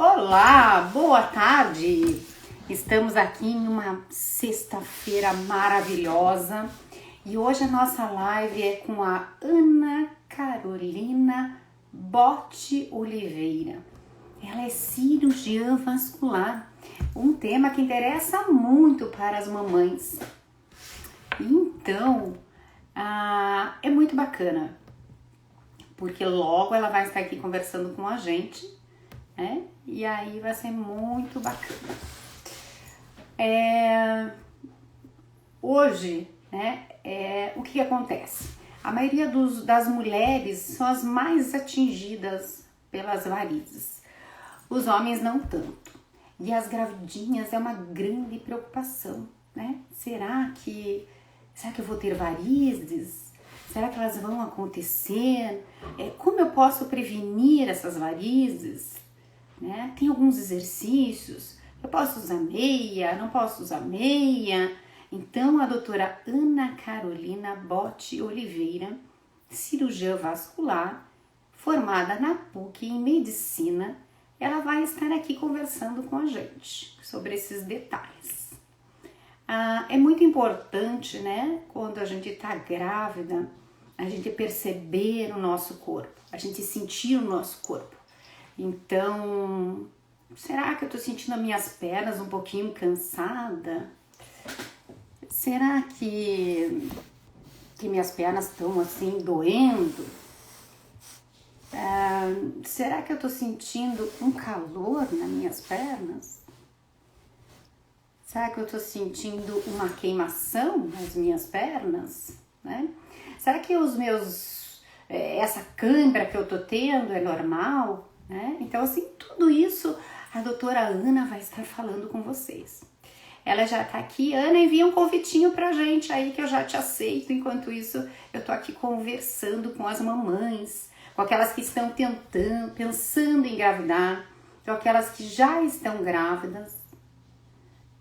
Olá, boa tarde! Estamos aqui em uma sexta-feira maravilhosa e hoje a nossa live é com a Ana Carolina Botti Oliveira. Ela é cirurgiã vascular, um tema que interessa muito para as mamães. Então, é muito bacana, porque logo ela vai estar aqui conversando com a gente, né? E aí vai ser muito bacana. Hoje, né, o que acontece? A maioria das mulheres são as mais atingidas pelas varizes. Os homens não tanto. E as gravidinhas é uma grande preocupação, né? Será que eu vou ter varizes? Será que elas vão acontecer? Como eu posso prevenir essas varizes? Né? Tem alguns exercícios. Eu posso usar meia? Não posso usar meia? Então, a doutora Ana Carolina Botti Oliveira, cirurgiã vascular, formada na PUC em medicina, ela vai estar aqui conversando com a gente sobre esses detalhes. É muito importante, né, quando a gente está grávida, a gente perceber o nosso corpo, a gente sentir o nosso corpo. Então, será que eu tô sentindo as minhas pernas um pouquinho cansada? Será que minhas pernas estão assim doendo? Será que eu tô sentindo um calor nas minhas pernas? Será que eu tô sentindo uma queimação nas minhas pernas? Né? Será que essa cãibra que eu tô tendo é normal? Né? Então, assim, tudo isso a doutora Ana vai estar falando com vocês. Ela já tá aqui. Ana, envia um convitinho pra gente aí que eu já te aceito. Enquanto isso, eu tô aqui conversando com as mamães, com aquelas que estão pensando em engravidar, com aquelas que já estão grávidas,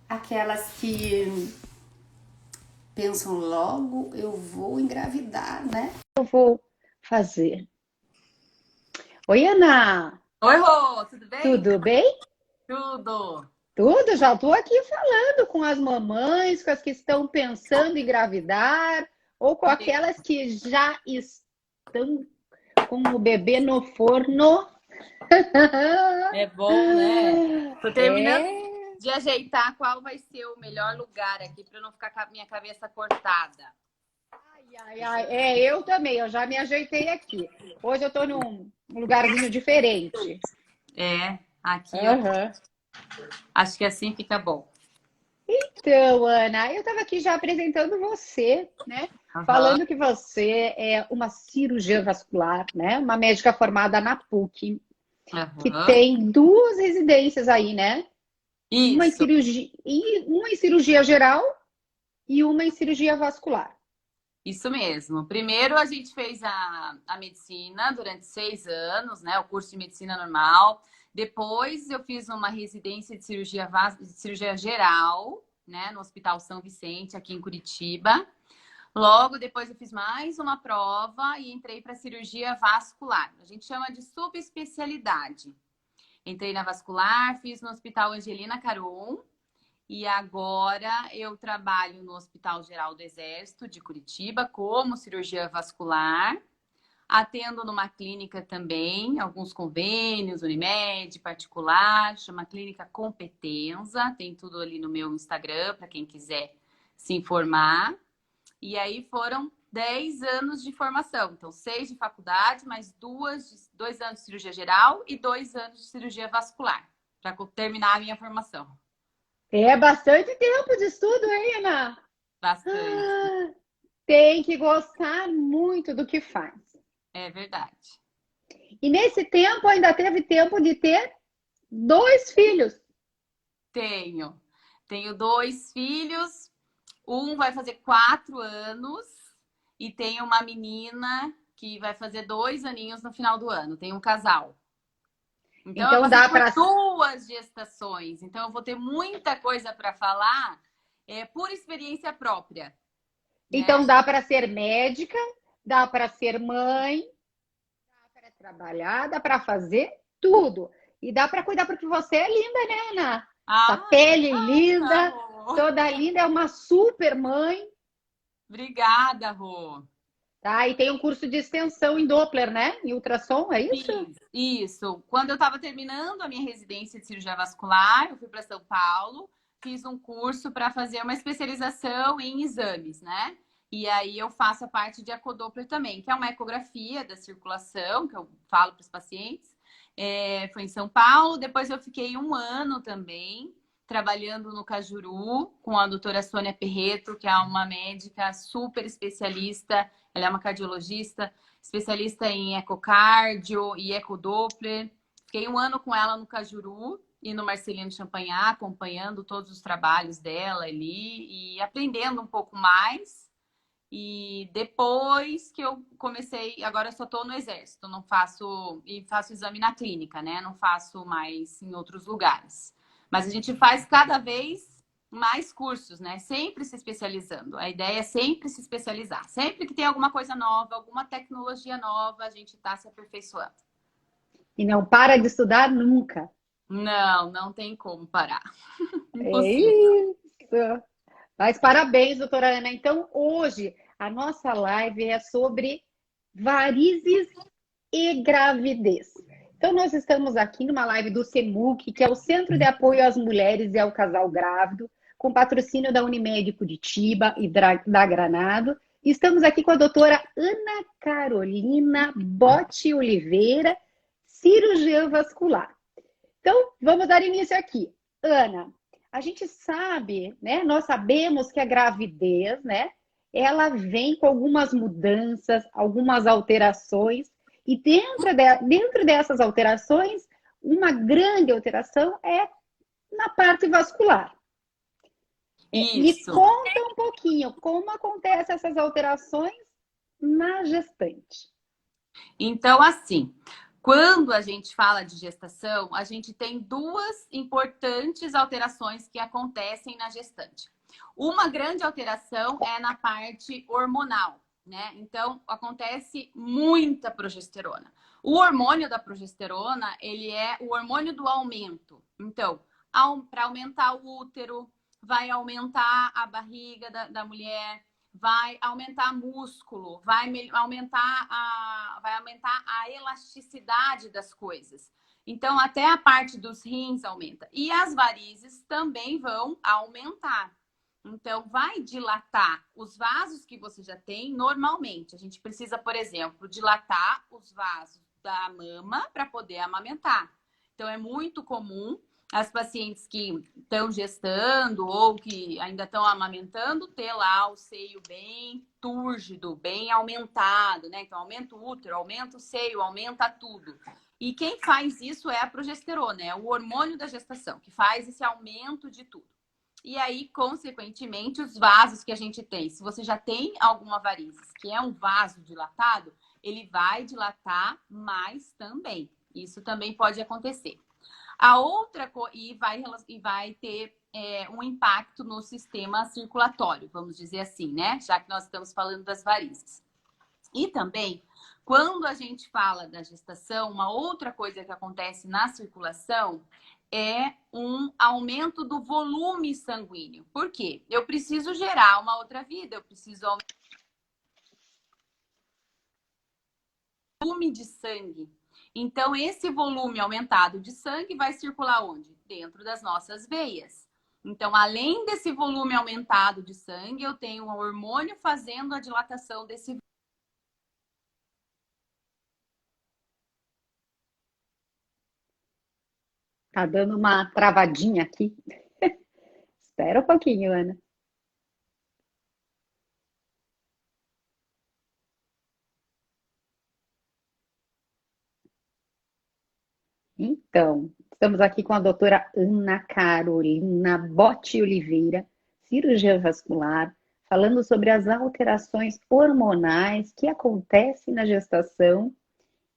aquelas que pensam logo eu vou engravidar, né? Eu vou fazer. Oi, Ana! Oi, Rô, tudo bem? Tudo bem? Tudo. Tudo, já estou aqui falando com as mamães, com as que estão pensando em engravidar, ou com aquelas que já estão com o bebê no forno. É bom, né? Tô terminando É. de ajeitar qual vai ser o melhor lugar aqui para não ficar com a minha cabeça cortada. Eu também, eu já me ajeitei aqui. Hoje eu estou num lugarzinho diferente. Aqui eu Aham. acho que assim fica bom. Então, Ana, eu estava aqui já apresentando você, né? Aham, Falando que você é uma cirurgiã vascular, né? Uma médica formada na PUC, que aham. tem duas residências aí, né? Isso, Uma em cirurgia geral e uma em cirurgia vascular. isso mesmo. Primeiro a gente fez a medicina durante 6 anos, né? O curso de medicina normal. Depois eu fiz uma residência de cirurgia geral, né? No Hospital São Vicente, aqui em Curitiba. Logo depois eu fiz mais uma prova e entrei para cirurgia vascular. A gente chama de subespecialidade. Entrei na vascular, fiz no Hospital Angelina Caron e agora eu trabalho no Hospital Geral do Exército de Curitiba como cirurgia vascular. Atendo numa clínica também, alguns convênios, Unimed, particular, chama Clínica Competenza. Tem tudo ali no meu Instagram para quem quiser se informar. E aí foram 10 anos de formação. Então, 6 de faculdade, mais 2 anos de cirurgia geral e 2 anos de cirurgia vascular, para terminar a minha formação. É bastante tempo de estudo, hein, Ana? Bastante. Tem que gostar muito do que faz. É verdade. E nesse tempo ainda teve tempo de ter dois filhos. Tenho. Tenho 2 filhos. Um vai fazer 4 anos e tenho uma menina que vai fazer 2 aninhos no final do ano. Tem um casal. Então, eu Então passei dá por para 2 gestações. Então, eu vou ter muita coisa para falar por experiência própria, né? então dá para ser médica, dá para ser mãe, dá para trabalhar, dá para fazer tudo. E dá para cuidar, porque você é linda, né, Ana? Essa Ah, pele obrigada, linda, Rô. toda linda, é uma super mãe, Obrigada, Rô. tá? E tem um curso de extensão em Doppler, né? Em ultrassom, é isso? Fiz, isso. Quando eu estava terminando a minha residência de cirurgia vascular, eu fui para São Paulo, fiz um curso para fazer uma especialização em exames, né? E aí eu faço a parte de ecodoppler também, que é uma ecografia da circulação, que eu falo para os pacientes. Foi em São Paulo, depois eu fiquei um ano também trabalhando no Cajuru com a doutora Sônia Perreto, que é uma médica super especialista, ela é uma cardiologista, especialista em ecocardio e ecodoppler. Fiquei um ano com ela no Cajuru e no Marcelino Champagnat, acompanhando todos os trabalhos dela ali e aprendendo um pouco mais. E depois que eu comecei, agora eu só estou no exército, não faço e faço exame na clínica, né? Não faço mais em outros lugares. Mas a gente faz cada vez mais cursos, né? Sempre se especializando. A ideia é sempre se especializar. Sempre que tem alguma coisa nova, alguma tecnologia nova, a gente está se aperfeiçoando. E não para de estudar nunca. Não, não tem como parar. É Impossível. isso. Mas parabéns, doutora Ana. Então, hoje, a nossa live é sobre varizes e gravidez. Então, nós estamos aqui numa live do CEMUC, que é o Centro de Apoio às Mulheres e ao Casal Grávido, com patrocínio da Unimed Curitiba e da Granado. E estamos aqui com a doutora Ana Carolina Botti Oliveira, cirurgiã vascular. Então, vamos dar início aqui. Ana, a gente sabe, né? Nós sabemos que a gravidez, né? Ela vem com algumas mudanças, algumas alterações, e dentro dessas alterações, uma grande alteração é na parte vascular. Me Isso. conta um pouquinho como acontecem essas alterações na gestante. Então, assim, quando a gente fala de gestação, a gente tem duas importantes alterações que acontecem na gestante. Uma grande alteração é na parte hormonal, né? Então, acontece muita progesterona. O hormônio da progesterona, ele é o hormônio do aumento. Então, para aumentar o útero, vai aumentar a barriga da mulher, vai aumentar músculo, vai aumentar a elasticidade das coisas. Então, até a parte dos rins aumenta. E as varizes também vão aumentar. Então, vai dilatar os vasos que você já tem normalmente. A gente precisa, por exemplo, dilatar os vasos da mama para poder amamentar. Então, é muito comum as pacientes que estão gestando ou que ainda estão amamentando ter lá o seio bem túrgido, bem aumentado, né? Então, aumenta o útero, aumenta o seio, aumenta tudo. E quem faz isso é a progesterona, é o hormônio da gestação, que faz esse aumento de tudo. E aí, consequentemente, os vasos que a gente tem, se você já tem alguma varizes, que é um vaso dilatado, ele vai dilatar mais também. Isso também pode acontecer. A outra e vai ter um impacto no sistema circulatório, vamos dizer assim, né? Já que nós estamos falando das varizes. E também, quando a gente fala da gestação, uma outra coisa que acontece na circulação é um aumento do volume sanguíneo. Por quê? Eu preciso gerar uma outra vida, eu preciso aumentar o volume de sangue. Então, esse volume aumentado de sangue vai circular onde? Dentro das nossas veias. Então, além desse volume aumentado de sangue, eu tenho um hormônio fazendo a dilatação desse. Tá dando uma travadinha aqui. Espera um pouquinho, Ana. Então, estamos aqui com a doutora Ana Carolina Botti Oliveira, cirurgiã vascular, falando sobre as alterações hormonais que acontecem na gestação.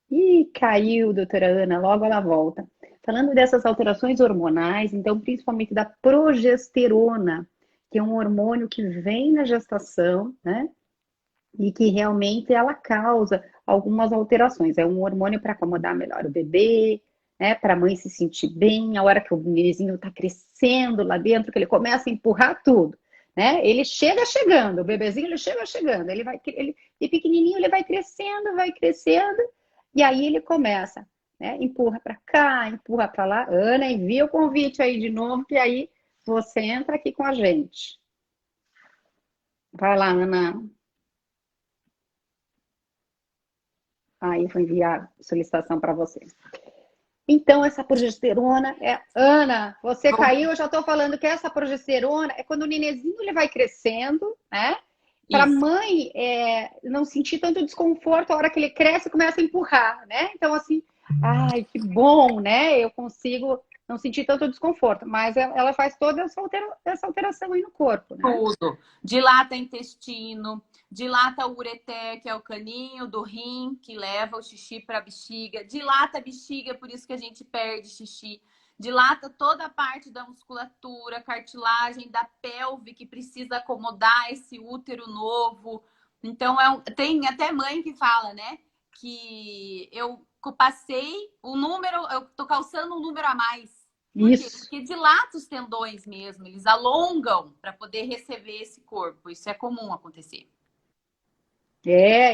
E caiu, doutora Ana, logo ela volta. Falando dessas alterações hormonais, então, principalmente da progesterona, que é um hormônio que vem na gestação, né? E que realmente ela causa algumas alterações. É um hormônio para acomodar melhor o bebê, né? Para a mãe se sentir bem, a hora que o bebezinho está crescendo lá dentro, que ele começa a empurrar tudo, né? Ele chega chegando, o bebezinho ele chega chegando, e pequenininho ele vai crescendo, e aí ele começa, né? Empurra para cá, empurra para lá. Ana, envia o convite aí de novo, que aí você entra aqui com a gente. Vai lá, Ana. Aí vou enviar a solicitação para você. Então, essa progesterona é... Ana, você caiu, eu já estou falando que essa progesterona é quando o nenenzinho ele vai crescendo, né? Para a Isso. mãe não sentir tanto desconforto a hora que ele cresce e começa a empurrar, né? Então, assim, ai, que bom, né? Eu consigo não sentir tanto desconforto, mas ela faz toda essa alteração aí no corpo, né? Tudo. Dilata intestino, dilata o ureter, que é o caninho do rim que leva o xixi para a bexiga, dilata a bexiga, por isso que a gente perde xixi. Dilata toda a parte da musculatura, cartilagem da pelve que precisa acomodar esse útero novo. Então, tem até mãe que fala, né? Que eu passei o número, eu tô calçando um número a mais. Por quê? Isso. Porque dilata os tendões mesmo, eles alongam para poder receber esse corpo. Isso é comum acontecer.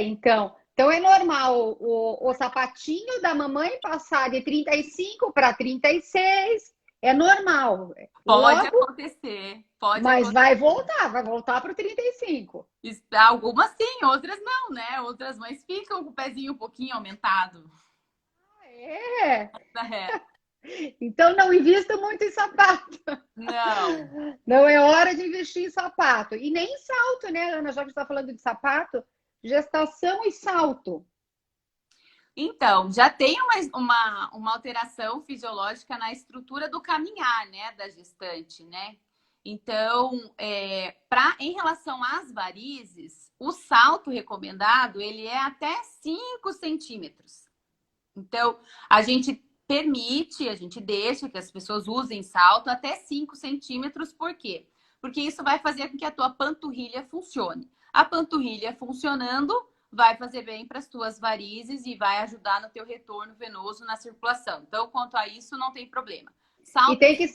Então é normal o sapatinho da mamãe passar de 35 para 36, é normal. Pode Logo, acontecer, pode mas acontecer. vai voltar para o 35. Algumas sim, outras não, né? Outras mães ficam com o pezinho um pouquinho aumentado. É. É. Então não invista muito em sapato. Não. Não é hora de investir em sapato. E nem em salto, né, Ana? Já que você está falando de sapato, gestação e salto. Então, já tem uma alteração fisiológica na estrutura do caminhar, né, da gestante, né? Então, em relação às varizes, o salto recomendado, ele é até 5 centímetros. Então, a gente permite, a gente deixa que as pessoas usem salto até 5 centímetros, por quê? Porque isso vai fazer com que a tua panturrilha funcione. A panturrilha funcionando vai fazer bem para as tuas varizes e vai ajudar no teu retorno venoso na circulação. Então, quanto a isso, não tem problema. E tem que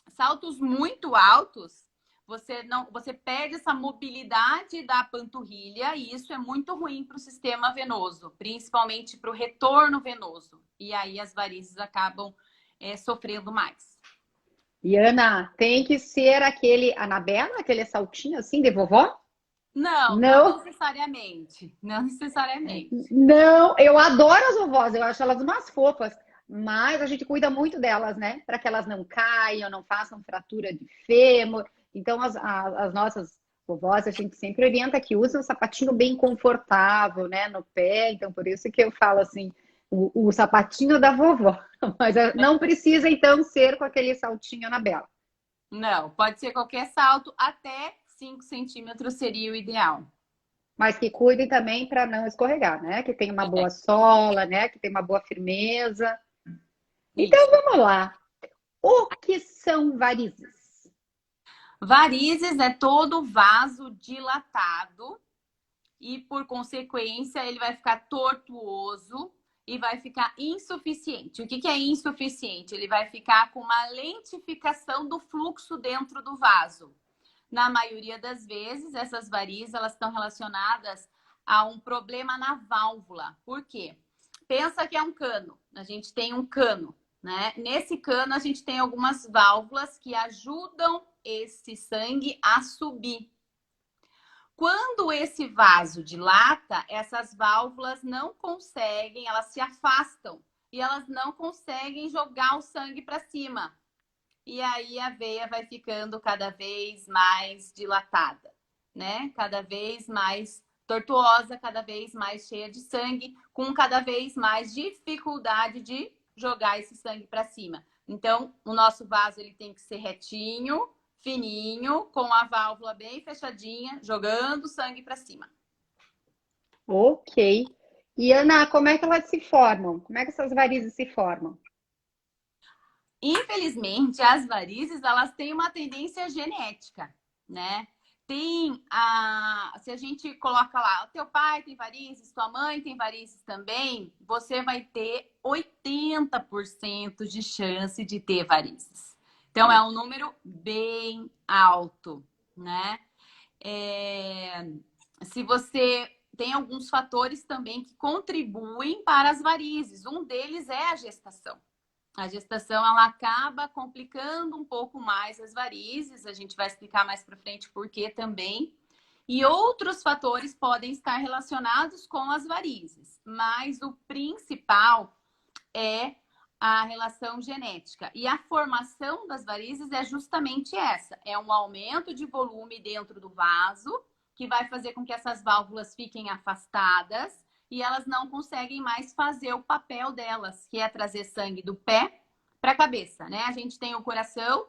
Saltos muito altos, você perde essa mobilidade da panturrilha e isso é muito ruim para o sistema venoso, principalmente para o retorno venoso. E aí as varizes acabam sofrendo mais. E Ana, tem que ser aquele Anabela, aquele saltinho assim de vovó? Não necessariamente. Não necessariamente. Não, eu adoro as vovós, eu acho elas umas fofas, mas a gente cuida muito delas, né? Para que elas não caiam, não façam fratura de fêmur. Então, as nossas vovós, a gente sempre orienta que usem um sapatinho bem confortável, né? No pé. Então, por isso que eu falo assim, o sapatinho da vovó. Mas não precisa, então, ser com aquele saltinho na bela. Não, pode ser qualquer salto, até 5 centímetros seria o ideal. Mas que cuidem também para não escorregar, né? Que tenha uma boa sola, né? Que tenha uma boa firmeza. Então Isso. vamos lá. O que são varizes? Varizes é todo vaso dilatado e, por consequência, ele vai ficar tortuoso e vai ficar insuficiente. O que é insuficiente? Ele vai ficar com uma lentificação do fluxo dentro do vaso. Na maioria das vezes, essas varizes elas estão relacionadas a um problema na válvula. Por quê? Pensa que é um cano. A gente tem um cano, né? Nesse cano, a gente tem algumas válvulas que ajudam esse sangue a subir. Quando esse vaso dilata, essas válvulas não conseguem, elas se afastam e elas não conseguem jogar o sangue para cima. E aí a veia vai ficando cada vez mais dilatada, né? Cada vez mais tortuosa, cada vez mais cheia de sangue, com cada vez mais dificuldade de jogar esse sangue para cima. Então, o nosso vaso ele tem que ser retinho, fininho, com a válvula bem fechadinha, jogando sangue para cima. Ok. E Ana, como é que elas se formam? Como é que essas varizes se formam? Infelizmente, as varizes elas têm uma tendência genética, né? Se a gente coloca lá, o teu pai tem varizes, tua mãe tem varizes também, você vai ter 80% de chance de ter varizes. Então, é um número bem alto, né? Se você tem alguns fatores também que contribuem para as varizes. Um deles é a gestação. A gestação ela acaba complicando um pouco mais as varizes. A gente vai explicar mais para frente por quê também. E outros fatores podem estar relacionados com as varizes, mas o principal é a relação genética. E a formação das varizes é justamente essa: é um aumento de volume dentro do vaso, que vai fazer com que essas válvulas fiquem afastadas e elas não conseguem mais fazer o papel delas, que é trazer sangue do pé para a cabeça, né? A gente tem o coração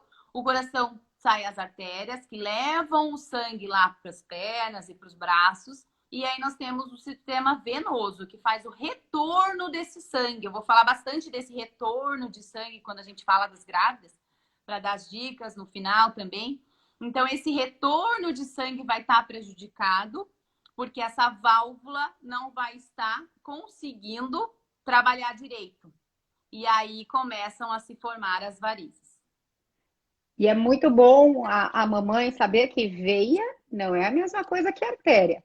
sai as artérias que levam o sangue lá para as pernas e para os braços. E aí nós temos o sistema venoso, que faz o retorno desse sangue. Eu vou falar bastante desse retorno de sangue quando a gente fala das grávidas, para dar as dicas no final também. Então, esse retorno de sangue vai estar prejudicado, porque essa válvula não vai estar conseguindo trabalhar direito. E aí começam a se formar as varizes. E é muito bom a mamãe saber que veia não é a mesma coisa que artéria.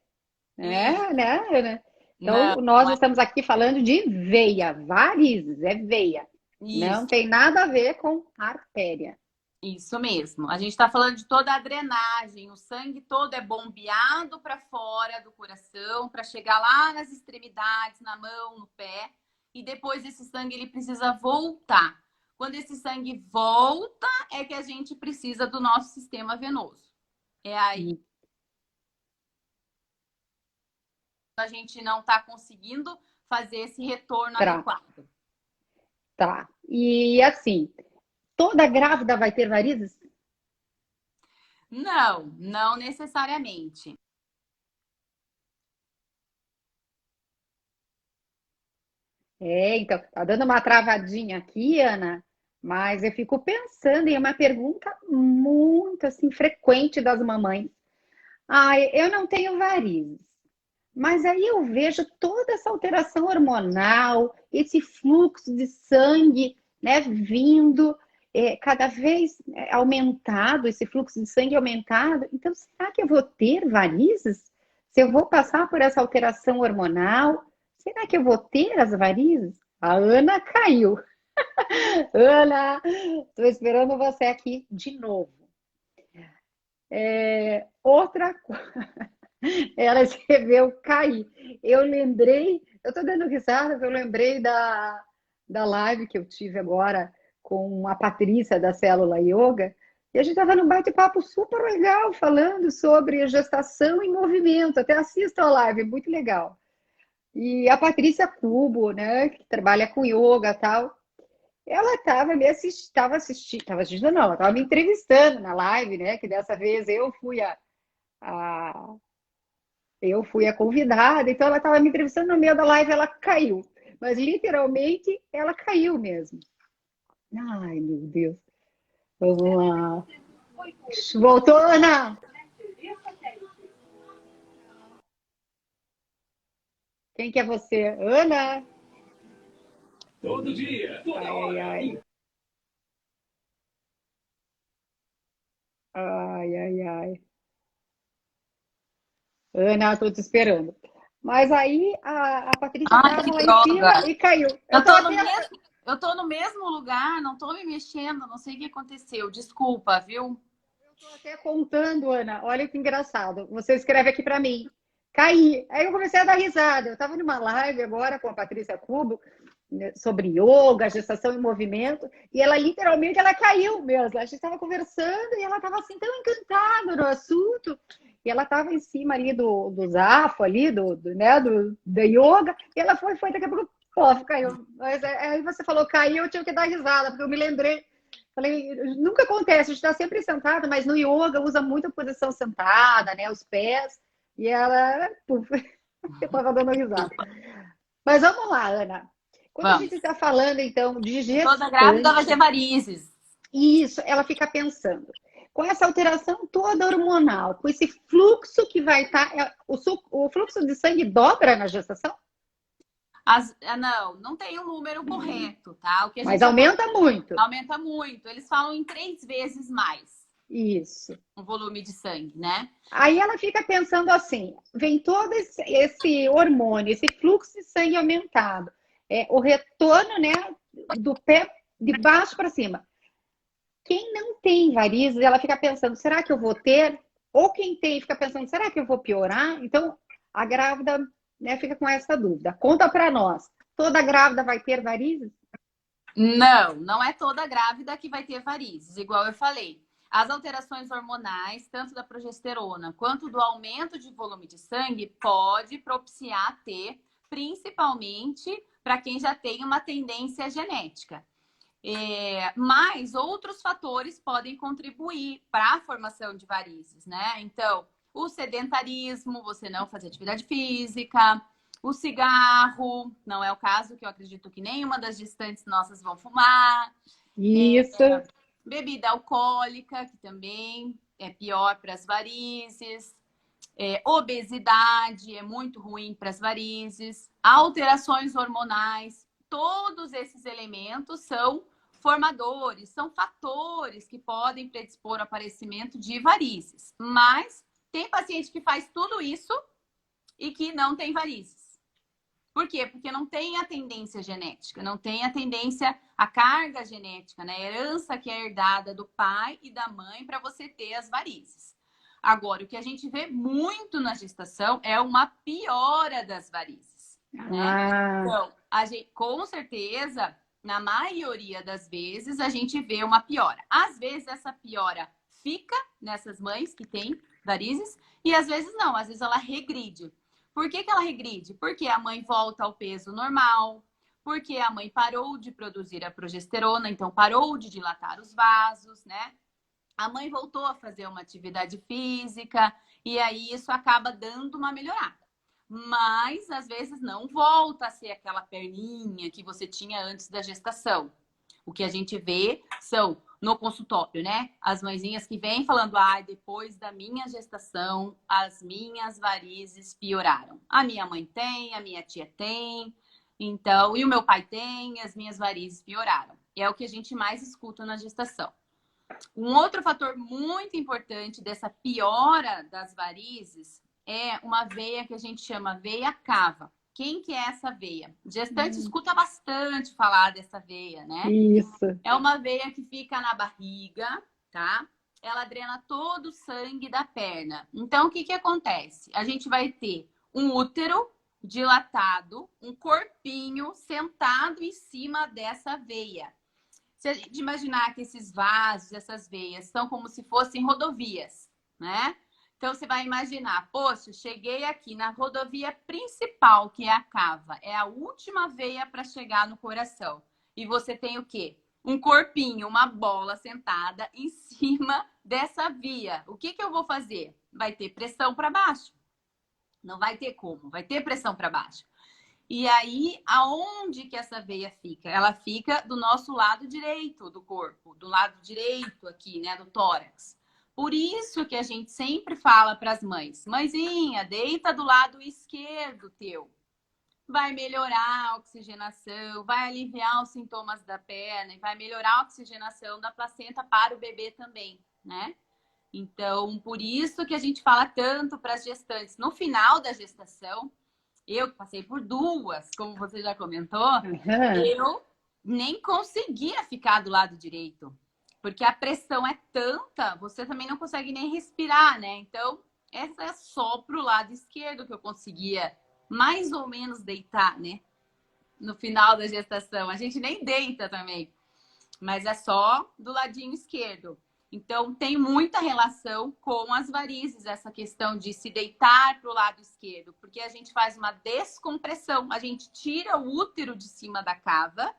É, né, Ana? Então, Não, nós não é estamos aqui falando de veia, varizes, é veia. Não isso. tem nada a ver com artéria. Isso mesmo. A gente está falando de toda a drenagem. O sangue todo é bombeado para fora do coração para chegar lá nas extremidades, na mão, no pé. E depois esse sangue ele precisa voltar. Quando esse sangue volta, é que a gente precisa do nosso sistema venoso. É aí que a gente não está conseguindo fazer esse retorno Tá, adequado. tá. E assim, toda grávida vai ter varizes? Não, não necessariamente. É, então, tá dando uma travadinha aqui, Ana, mas eu fico pensando em uma pergunta muito assim frequente das mamães. Ah, eu não tenho varizes. Mas aí eu vejo toda essa alteração hormonal, esse fluxo de sangue, né, vindo cada vez aumentado, esse fluxo de sangue aumentado. Então, será que eu vou ter varizes? Se eu vou passar por essa alteração hormonal, será que eu vou ter as varizes? A Ana caiu. Ana, estou esperando você aqui de novo. Outra coisa. Ela escreveu cair. Eu lembrei, eu tô dando risada, porque eu lembrei da live que eu tive agora com a Patrícia da Célula Yoga, e a gente estava num bate-papo super legal, falando sobre gestação em movimento. Até assista a live, muito legal. E a Patrícia Cubo, né, que trabalha com yoga e tal, ela estava me assistindo, estava assistindo, não, ela estava me entrevistando na live, né, que dessa vez a eu fui a convidada, então ela estava me entrevistando no meio da live, ela caiu. Mas literalmente ela caiu mesmo. Ai, meu Deus. Vamos lá. Voltou, Ana? Quem que é você? Ana? Todo dia, toda Ai, ai, hora. ai. Ai, ai, ai. Ana, estou te esperando. Mas aí a Patrícia Ai, estava que lá em droga! cima e caiu. Eu Eu tô tô no até, mesmo, eu tô no mesmo lugar, não tô me mexendo, não sei o que aconteceu. Desculpa, viu? tô até contando, Ana. Olha que engraçado. Você escreve aqui para mim. Caí. Aí eu comecei a dar risada. Eu estava numa live agora com a Patrícia Cubo, né, sobre yoga, gestação em movimento, e ela literalmente ela caiu mesmo. A gente estava conversando e ela estava assim tão encantada no assunto. E ela estava em cima ali do Zafo, ali, né, do yoga, e ela foi daqui a pouco, pô, caiu. Mas aí você falou caiu, eu tinha que dar risada, porque eu me lembrei. Falei, nunca acontece, a gente está sempre sentado, mas no yoga usa muito a posição sentada, né? Os pés, e ela, puf, eu estava dando risada. Desculpa. Mas vamos lá, Ana. Quando a gente Vamos. está falando, então, de Toda grávida vai ter gestante, varizes. isso, ela fica pensando. com essa alteração toda hormonal, com esse fluxo que vai estar... o fluxo de sangue dobra na gestação? Não tem um número correto, tá? O que a Mas gente aumenta muito. aumenta muito. Eles falam em 3 vezes mais Isso. o volume de sangue, né? Aí ela fica pensando assim, vem todo esse hormônio, esse fluxo de sangue aumentado, o retorno, né, do pé de baixo para cima. Quem não tem varizes, ela fica pensando, será que eu vou ter? Ou quem tem fica pensando, será que eu vou piorar? Então, a grávida, né, fica com essa dúvida. Conta para nós, toda grávida vai ter varizes? Não é toda grávida que vai ter varizes, igual eu falei. As alterações hormonais, tanto da progesterona quanto do aumento de volume de sangue, pode propiciar ter, principalmente para quem já tem uma tendência genética. Mas outros fatores podem contribuir para a formação de varizes, né? Então, o sedentarismo, você não fazer atividade física, o cigarro, não é o caso, que eu acredito que nenhuma das gestantes nossas vão fumar. Isso. Bebida alcoólica, que também é pior para as varizes. Obesidade é muito ruim para as varizes. Alterações hormonais. Todos esses elementos são formadores, são fatores que podem predispor ao aparecimento de varizes. Mas tem paciente que faz tudo isso e que não tem varizes. Por quê? Porque não tem a tendência genética, não tem a tendência, a carga genética, né? A herança que é herdada do pai e da mãe para você ter as varizes. Agora, o que a gente vê muito na gestação é uma piora das varizes, né? Então, com certeza, na maioria das vezes, a gente vê uma piora. Às vezes, essa piora fica nessas mães que têm varizes e às vezes não, às vezes ela regride. Por que ela regride? Porque a mãe volta ao peso normal, porque a mãe parou de produzir a progesterona, então parou de dilatar os vasos, né? A mãe voltou a fazer uma atividade física e aí isso acaba dando uma melhorada. Mas, às vezes, não volta a ser aquela perninha que você tinha antes da gestação. O que a gente vê são, no consultório, né? As mãezinhas que vêm falando, depois da minha gestação, as minhas varizes pioraram. A minha mãe tem, a minha tia tem, então, e o meu pai tem, as minhas varizes pioraram. É o que a gente mais escuta na gestação. Um outro fator muito importante dessa piora das varizes é uma veia que a gente chama veia cava. Quem que é essa veia? Gestante escuta bastante falar dessa veia, né? Isso. É uma veia que fica na barriga, tá? Ela drena todo o sangue da perna. Então, o que que acontece? A gente vai ter um útero dilatado, um corpinho sentado em cima dessa veia. Se a gente imaginar que esses vasos, essas veias, são como se fossem rodovias, né? Então, você vai imaginar, poxa, cheguei aqui na rodovia principal, que é a cava. É a última veia para chegar no coração. E você tem o quê? Um corpinho, uma bola sentada em cima dessa via. O que que eu vou fazer? Vai ter pressão para baixo. Não vai ter como, vai ter pressão para baixo. E aí, aonde que essa veia fica? Ela fica do nosso lado direito do corpo, do lado direito aqui, né, do tórax. Por isso que a gente sempre fala para as mães, mãezinha, deita do lado esquerdo teu. Vai melhorar a oxigenação, vai aliviar os sintomas da perna e vai melhorar a oxigenação da placenta para o bebê também, né? Então, por isso que a gente fala tanto para as gestantes. No final da gestação, eu que passei por 2, como você já comentou, eu nem conseguia ficar do lado direito. Porque a pressão é tanta, você também não consegue nem respirar, né? Então, essa é só pro lado esquerdo que eu conseguia mais ou menos deitar, né? No final da gestação. A gente nem deita também, mas é só do ladinho esquerdo. Então, tem muita relação com as varizes, essa questão de se deitar para o lado esquerdo, porque a gente faz uma descompressão, a gente tira o útero de cima da cava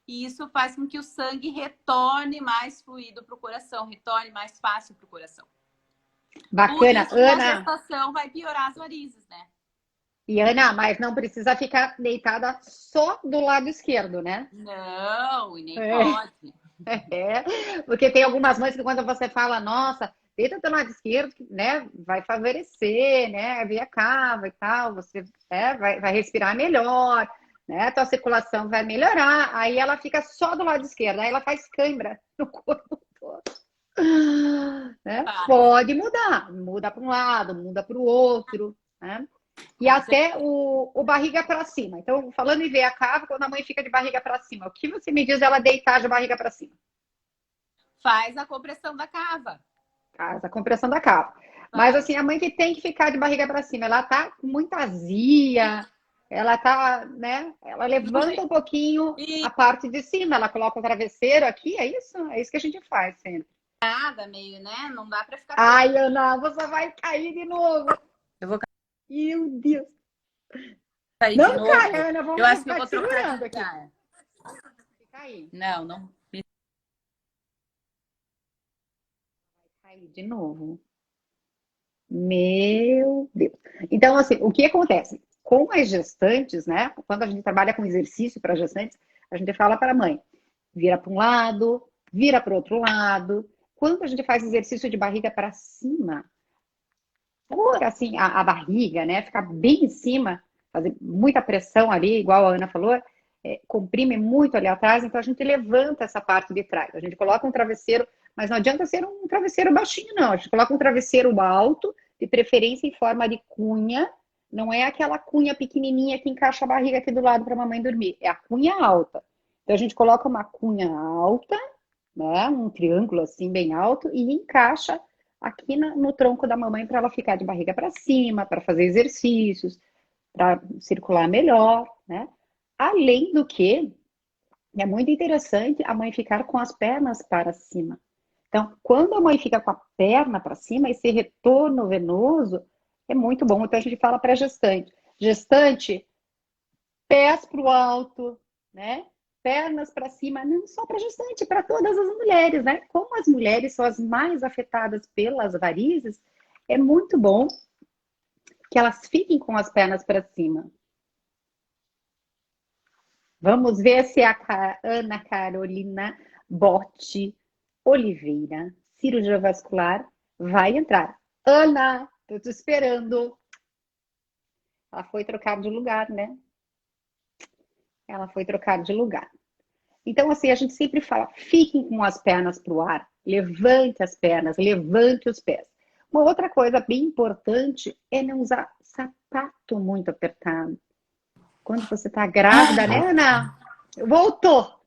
e isso faz com que o sangue retorne mais fluido para o coração, retorne mais fácil para o coração. Bacana, por isso Ana. a gestação vai piorar as varizes, né? E Ana, mas não precisa ficar deitada só do lado esquerdo, né? Não, e nem pode. Porque tem algumas mães que quando você fala, nossa, deita do lado esquerdo, né, vai favorecer, né, via cava e tal, você vai respirar melhor, né, a tua circulação vai melhorar, aí ela fica só do lado esquerdo, aí ela faz cãibra no corpo todo. Né? Faz. Pode mudar, muda para um lado, muda para o outro, né? E Com certeza. até o barriga para cima. Então, falando em ver a cava, quando a mãe fica de barriga para cima, o que você me diz ela deitar de barriga para cima? Faz a compressão da cava. Faz a compressão da cava. Mas Faz. assim, a mãe que tem que ficar de barriga para cima, ela tá com muita azia, ela tá, né? Ela levanta um pouquinho E a parte de cima, ela coloca o travesseiro aqui, é isso? É isso que a gente faz sempre. nada meio, né? Não dá pra ficar todo. Ai, Ana, você vai cair de novo. Eu vou Meu Deus. cair de Não novo. cai, Ana, Eu vamos acho que eu ficar vou te trocar de segurando aqui. lugar. Fica aí. Não, não. Cair de novo. Meu Deus. Então, assim, o que acontece? Com as gestantes, né? Quando a gente trabalha com exercício para gestantes, a gente fala para a mãe, vira para um lado, vira para o outro lado. Quando a gente faz exercício de barriga para cima, por assim, a barriga, né? Ficar bem em cima, fazer muita pressão ali, igual a Ana falou, comprime muito ali atrás, então a gente levanta essa parte de trás. A gente coloca um travesseiro, mas não adianta ser um travesseiro baixinho, não. A gente coloca um travesseiro alto, de preferência em forma de cunha, não é aquela cunha pequenininha que encaixa a barriga aqui do lado para a mamãe dormir, é a cunha alta. Então a gente coloca uma cunha alta, né, um triângulo assim bem alto e encaixa aqui no tronco da mamãe para ela ficar de barriga para cima, para fazer exercícios, para circular melhor, né? Além do que, é muito interessante a mãe ficar com as pernas para cima. Então, quando a mãe fica com a perna para cima, esse retorno venoso é muito bom. Então, a gente fala para a gestante: gestante, pés para o alto, né? Pernas para cima, não só para gestante, para todas as mulheres, né? Como as mulheres são as mais afetadas pelas varizes, é muito bom que elas fiquem com as pernas para cima. Vamos ver se a Ana Carolina Botti Oliveira, cirurgia vascular, vai entrar. Ana, tô te esperando. Ela foi trocar de lugar, né? Ela foi trocar de lugar. Então, assim, a gente sempre fala, fiquem com as pernas para o ar, levante as pernas, levante os pés. Uma outra coisa bem importante é não usar sapato muito apertado. Quando você está grávida, né, Ana? Voltou.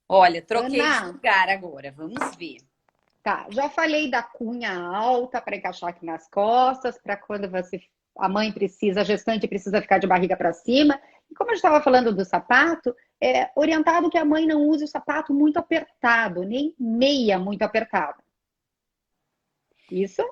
Olha, troquei de Ana, lugar agora. Vamos ver. tá, já falei da cunha alta para encaixar aqui nas costas, para quando a mãe precisa, a gestante precisa ficar de barriga para cima. E como a gente estava falando do sapato, é orientado que a mãe não use o sapato muito apertado, nem meia muito apertada. Isso?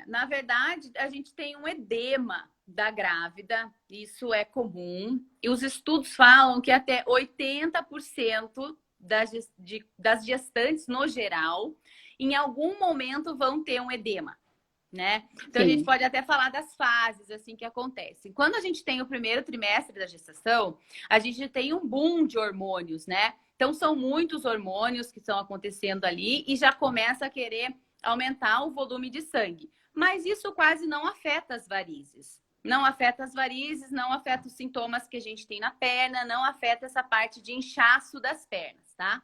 Na verdade, a gente tem um edema da grávida, isso é comum, e os estudos falam que até 80% das gestantes, no geral, em algum momento vão ter um edema, né? Então, a gente Sim. pode até falar das fases, assim, que acontecem. Quando a gente tem o primeiro trimestre da gestação, a gente tem um boom de hormônios, né? Então, são muitos hormônios que estão acontecendo ali e já começa a querer aumentar o volume de sangue. Mas isso quase não afeta as varizes. Não afeta as varizes, não afeta os sintomas que a gente tem na perna, não afeta essa parte de inchaço das pernas, tá?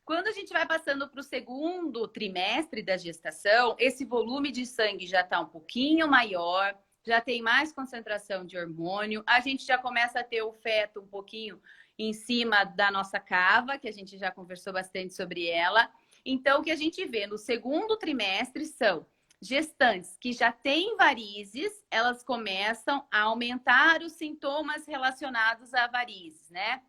Quando a gente vai passando para o segundo trimestre da gestação, esse volume de sangue já está um pouquinho maior, já tem mais concentração de hormônio, a gente já começa a ter o feto um pouquinho em cima da nossa cava, que a gente já conversou bastante sobre ela. Então, o que a gente vê no segundo trimestre são gestantes que já têm varizes, elas começam a aumentar os sintomas relacionados a varizes, né?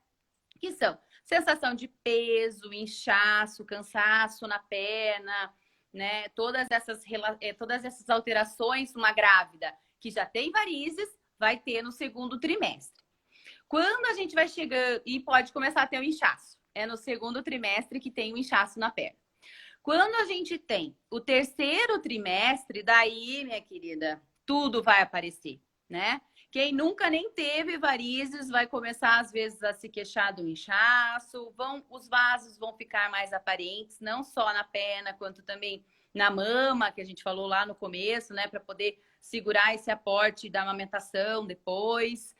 Que são sensação de peso, inchaço, cansaço na perna, né? Todas essas alterações uma grávida que já tem varizes vai ter no segundo trimestre. Quando a gente vai chegando e pode começar a ter o inchaço, é no segundo trimestre que tem o inchaço na perna. Quando a gente tem o terceiro trimestre, daí, minha querida, tudo vai aparecer, né? Quem nunca nem teve varizes vai começar, às vezes, a se queixar do inchaço. Os vasos vão ficar mais aparentes, não só na perna, quanto também na mama, que a gente falou lá no começo, né? Para poder segurar esse aporte da amamentação depois.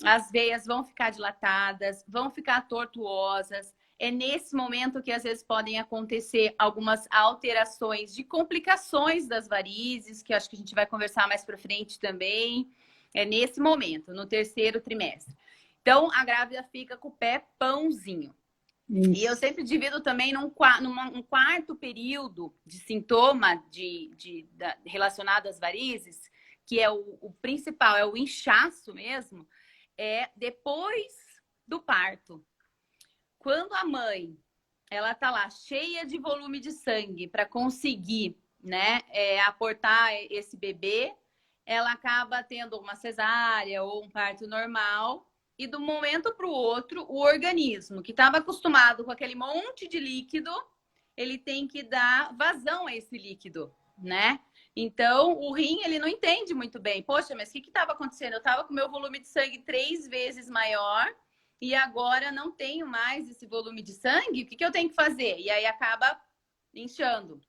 As veias vão ficar dilatadas, vão ficar tortuosas. É nesse momento que às vezes podem acontecer algumas alterações de complicações das varizes, que acho que a gente vai conversar mais para frente também. É nesse momento, no terceiro trimestre. Então, a grávida fica com o pé pãozinho. Isso. E eu sempre divido também num quarto período de sintoma relacionado às varizes, que é o principal, é o inchaço mesmo, é depois do parto. Quando a mãe, ela tá lá cheia de volume de sangue para conseguir, né, aportar esse bebê, ela acaba tendo uma cesárea ou um parto normal e do momento para o outro, o organismo que estava acostumado com aquele monte de líquido, ele tem que dar vazão a esse líquido, né? Então, o rim, ele não entende muito bem. Poxa, mas o que estava acontecendo? Eu estava com meu volume de sangue 3 vezes maior e agora não tenho mais esse volume de sangue. O que eu tenho que fazer? E aí acaba inchando.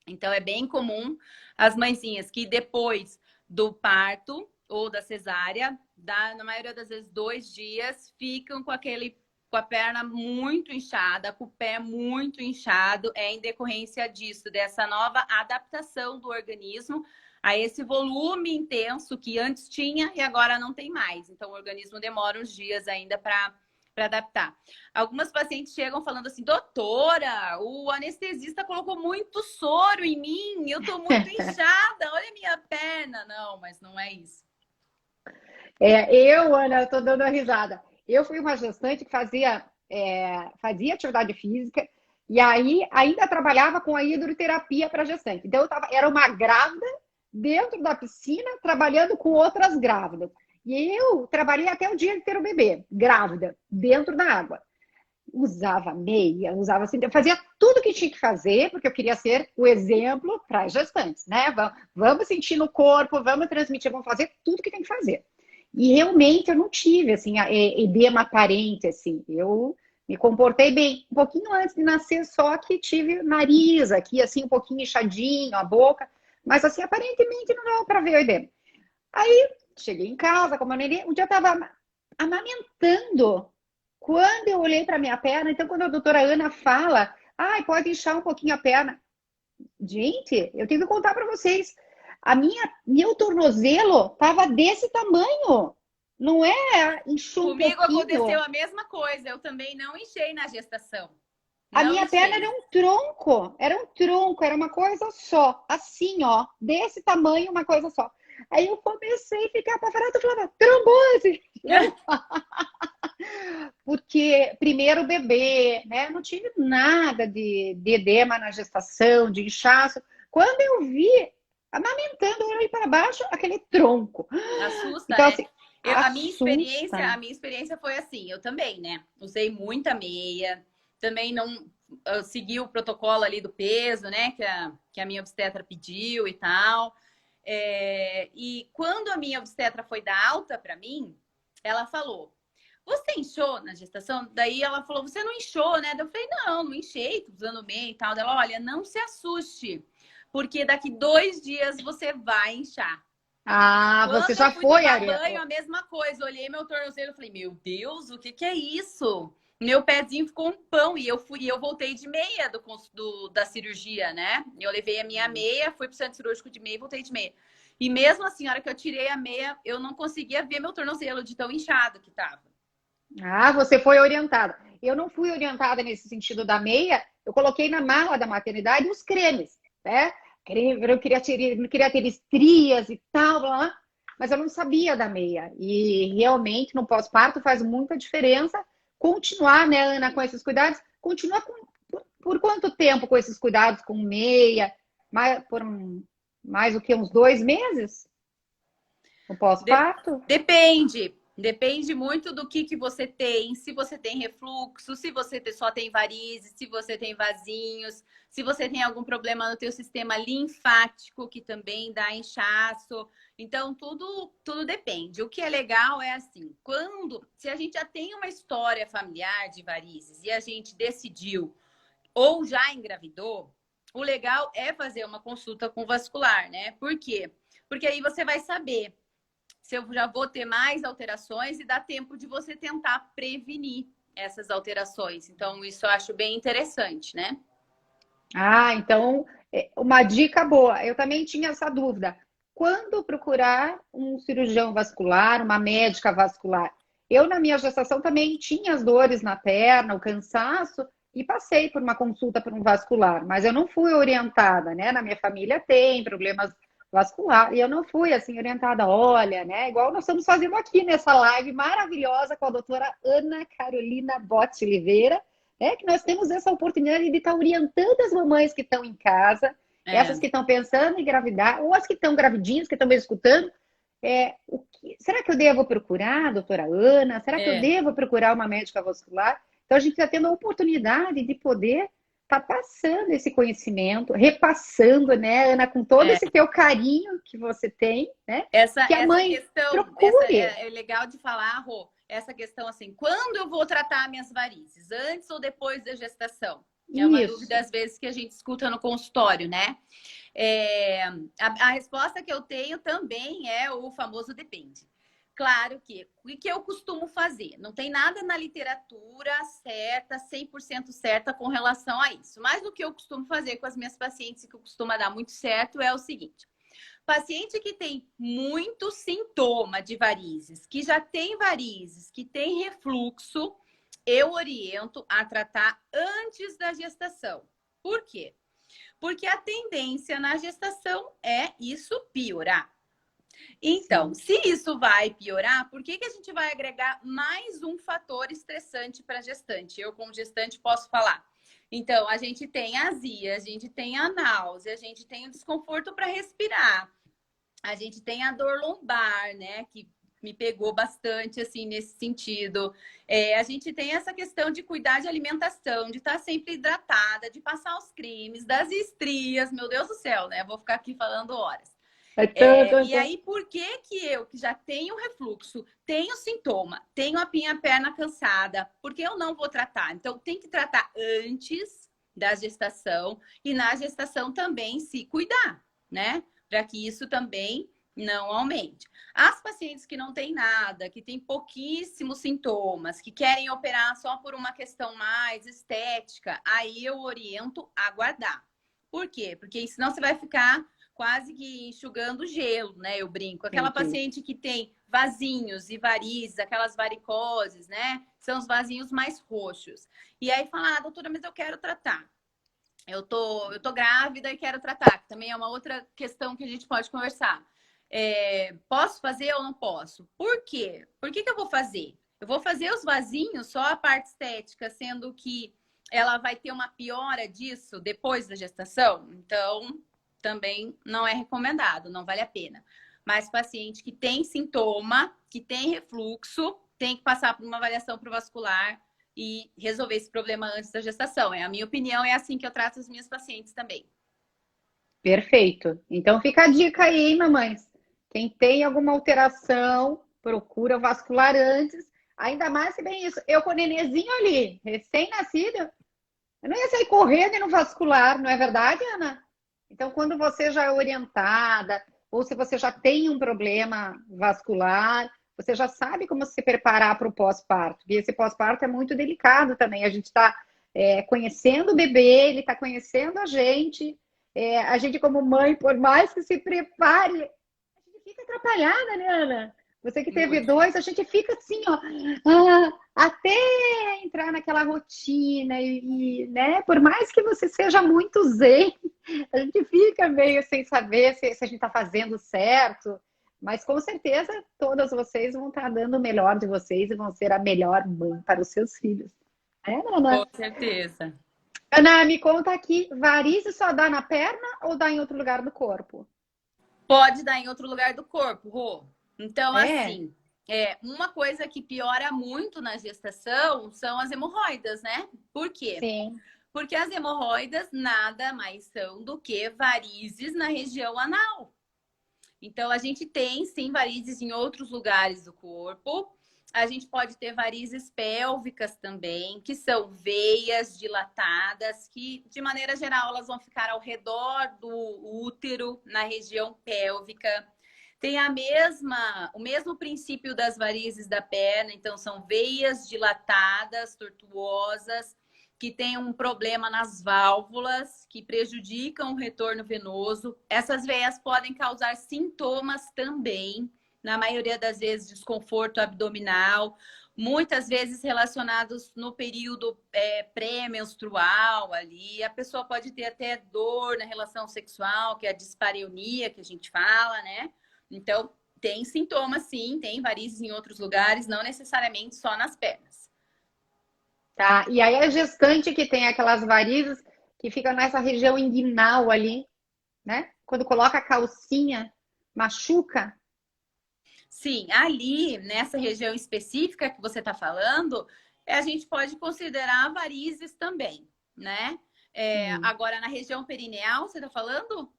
Então, é bem comum as mãezinhas que depois do parto ou da cesárea, na maioria das vezes 2 dias, ficam com a perna muito inchada, com o pé muito inchado, em decorrência disso, dessa nova adaptação do organismo a esse volume intenso que antes tinha e agora não tem mais. Então, o organismo demora uns dias ainda para adaptar. Algumas pacientes chegam falando assim, doutora, o anestesista colocou muito soro em mim, eu tô muito inchada, olha a minha perna. Não, mas não é isso. Ana, eu tô dando a risada. Eu fui uma gestante que fazia atividade física e aí ainda trabalhava com a hidroterapia para gestante. Então, era uma grávida dentro da piscina, trabalhando com outras grávidas. E eu trabalhei até o dia de ter o bebê, grávida, dentro da água. Usava meia, usava assim, eu fazia tudo que tinha que fazer, porque eu queria ser o exemplo para as gestantes, né? Vamos sentir no corpo, vamos transmitir, vamos fazer tudo que tem que fazer. E realmente eu não tive, assim, edema aparente, assim. Eu me comportei bem. Um pouquinho antes de nascer, só que tive nariz aqui, assim, um pouquinho inchadinho, a boca. Mas, assim, aparentemente não dava para ver o edema. Aí, cheguei em casa com a neném. Um dia eu estava amamentando. Quando eu olhei para minha perna, então, quando a doutora Ana fala, pode inchar um pouquinho a perna. Gente, eu tenho que contar para vocês. Meu tornozelo tava desse tamanho. Não inchou um pouquinho. Comigo aconteceu a mesma coisa. Eu também não inchei na gestação. A minha perna era um tronco, era uma coisa só. Assim, ó, desse tamanho, uma coisa só. Aí eu comecei a ficar apavorada, eu falava, trombose! Porque primeiro bebê, né? Não tive nada de edema na gestação, de inchaço. Quando eu vi, amamentando, eu olhei para baixo, aquele tronco. Assusta, então, né? assim, A minha experiência foi assim, eu também, né? Usei muita meia, também não segui o protocolo ali do peso, né? Que a minha obstetra pediu e tal. E quando a minha obstetra foi dar alta para mim, ela falou, você inchou na gestação? Daí ela falou, você não inchou, né? Eu falei, não inchei, tô usando meia e tal. Ela, olha, não se assuste, porque daqui 2 dias você vai inchar. Quando você já foi, Ariana. Banho, a mesma coisa. Olhei meu tornozelo e falei, meu Deus, o que é isso? Meu pezinho ficou um pão e eu voltei de meia da cirurgia, né? Eu levei a minha meia, fui pro centro cirúrgico de meia e voltei de meia. E mesmo assim, na hora que eu tirei a meia, eu não conseguia ver meu tornozelo de tão inchado que tava. Você foi orientada. Eu não fui orientada nesse sentido da meia. Eu coloquei na mala da maternidade os cremes, né? Eu queria ter estrias e tal, blá, mas eu não sabia da meia. E realmente, no pós-parto, faz muita diferença continuar, né, Ana, com esses cuidados. Continuar por quanto tempo com esses cuidados, com meia? Por mais do que uns 2 meses? No pós-parto? Depende. Depende muito do que você tem, se você tem refluxo, se você só tem varizes, se você tem vasinhos, se você tem algum problema no teu sistema linfático, que também dá inchaço. Então, tudo depende. O que é legal é assim, se a gente já tem uma história familiar de varizes e a gente decidiu ou já engravidou, o legal é fazer uma consulta com o vascular, né? Por quê? Porque aí você vai saber se eu já vou ter mais alterações e dá tempo de você tentar prevenir essas alterações. Então, isso eu acho bem interessante, né? Ah, então, uma dica boa. Eu também tinha essa dúvida. Quando procurar um cirurgião vascular, uma médica vascular? Eu, na minha gestação, também tinha as dores na perna, o cansaço, e passei por uma consulta por um vascular, mas eu não fui orientada, né? Na minha família tem problemas vasculares, e eu não fui, assim, orientada. Olha, né? Igual nós estamos fazendo aqui nessa live maravilhosa com a doutora Ana Carolina Botti Oliveira, que nós temos essa oportunidade de estar orientando as mamães que estão em casa, essas que estão pensando em engravidar, ou as que estão gravidinhas, que estão me escutando. Será que eu devo procurar, doutora Ana? Será que eu devo procurar uma médica vascular? Então, a gente está tendo a oportunidade de poder estar passando esse conhecimento, repassando, né, Ana, com todo esse teu carinho que você tem, né? Que a mãe procure. É legal de falar, Rô, essa questão assim, quando eu vou tratar minhas varizes? Antes ou depois da gestação? É uma dúvida, às vezes, que a gente escuta no consultório, né? A resposta que eu tenho também é o famoso depende. Claro que o que eu costumo fazer? Não tem nada na literatura certa, 100% certa com relação a isso. Mas o que eu costumo fazer com as minhas pacientes, que costuma dar muito certo, é o seguinte. Paciente que tem muito sintoma de varizes, que já tem varizes, que tem refluxo, eu oriento a tratar antes da gestação. Por quê? Porque a tendência na gestação é isso piorar. Então, se isso vai piorar, por que a gente vai agregar mais um fator estressante para a gestante? Eu, como gestante, posso falar. Então, a gente tem a azia, a gente tem a náusea, a gente tem o desconforto para respirar, a gente tem a dor lombar, né? Que me pegou bastante, assim, nesse sentido. A gente tem essa questão de cuidar de alimentação, de estar sempre hidratada, de passar os cremes, das estrias, meu Deus do céu, né? Vou ficar aqui falando horas. E aí, por que eu, que já tenho refluxo, tenho sintoma, tenho a minha perna cansada, por que eu não vou tratar? Então, tem que tratar antes da gestação e na gestação também se cuidar, né? Para que isso também não aumente. As pacientes que não têm nada, que têm pouquíssimos sintomas, que querem operar só por uma questão mais estética, aí eu oriento a aguardar. Por quê? Porque senão você vai ficar quase que enxugando gelo, né? Eu brinco. Aquela paciente que tem vasinhos e varizes, aquelas varicoses, né? São os vasinhos mais roxos. E aí fala, doutora, mas eu quero tratar. Eu tô grávida e quero tratar, que também é uma outra questão que a gente pode conversar. Posso fazer ou não posso? Por quê? Por que eu vou fazer? Eu vou fazer os vasinhos, só a parte estética, sendo que ela vai ter uma piora disso depois da gestação? Então, também não é recomendado, não vale a pena. Mas paciente que tem sintoma, que tem refluxo, tem que passar por uma avaliação vascular e resolver esse problema antes da gestação. A minha opinião, é assim que eu trato as minhas pacientes também. Perfeito. Então fica a dica aí, hein, mamães? Quem tem alguma alteração, procura o vascular antes. Ainda mais se bem isso. Eu com o nenenzinho ali, recém-nascido, eu não ia sair correndo e no vascular, não é verdade, Ana? Então, quando você já é orientada, ou se você já tem um problema vascular, você já sabe como se preparar para o pós-parto. E esse pós-parto é muito delicado também. A gente está conhecendo o bebê, ele está conhecendo a gente. A gente, como mãe, por mais que se prepare, a gente fica atrapalhada, né, Ana? Você que teve dois, a gente fica assim, ó, até entrar naquela rotina e, né, por mais que você seja muito zen, a gente fica meio sem saber se a gente está fazendo certo, mas com certeza todas vocês vão estar dando o melhor de vocês e vão ser a melhor mãe para os seus filhos. Ana? Com certeza. Ana, me conta aqui, varizes só dá na perna ou dá em outro lugar do corpo? Pode dar em outro lugar do corpo, Rô. Então, assim, Uma coisa que piora muito na gestação são as hemorroidas, né? Por quê? Sim. Porque as hemorroidas nada mais são do que varizes na região anal. Então, a gente tem, sim, varizes em outros lugares do corpo. A gente pode ter varizes pélvicas também, que são veias dilatadas, que, de maneira geral, elas vão ficar ao redor do útero, na região pélvica. Tem o mesmo princípio das varizes da perna, então são veias dilatadas, tortuosas, que têm um problema nas válvulas, que prejudicam o retorno venoso. Essas veias podem causar sintomas também, na maioria das vezes desconforto abdominal, muitas vezes relacionados no período pré-menstrual ali. A pessoa pode ter até dor na relação sexual, que é a dispareunia que a gente fala, né? Então, tem sintomas sim, tem varizes em outros lugares, não necessariamente só nas pernas. Tá? E aí a gestante que tem aquelas varizes que ficam nessa região inguinal ali, né? Quando coloca a calcinha, machuca. Sim, ali, nessa região específica que você está falando, a gente pode considerar varizes também, né? Agora, na região perineal, você está falando?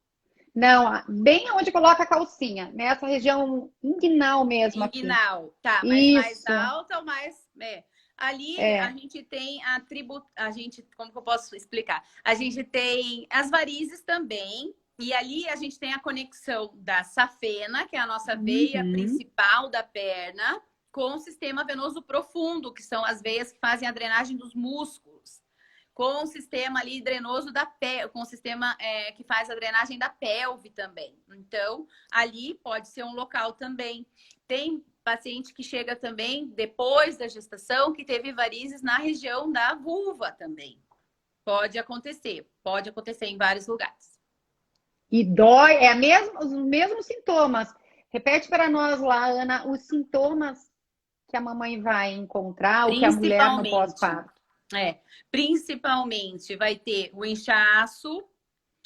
Não, bem onde coloca a calcinha, nessa região inguinal mesmo aqui. Inguinal, tá, mas mais Isso. alta ou mais... Ali a gente tem como que eu posso explicar? A gente tem as varizes também, e ali a gente tem a conexão da safena, que é a nossa veia principal da perna, com o sistema venoso profundo, que são as veias que fazem a drenagem dos músculos, com o sistema ali drenoso da pelve, com o sistema que faz a drenagem da pelve também. Então, ali pode ser um local também. Tem paciente que chega também depois da gestação que teve varizes na região da vulva também. Pode acontecer em vários lugares. E dói, os mesmos sintomas. Repete para nós lá, Ana, os sintomas que a mamãe vai encontrar, ou que a mulher no pós-parto. Principalmente vai ter o inchaço,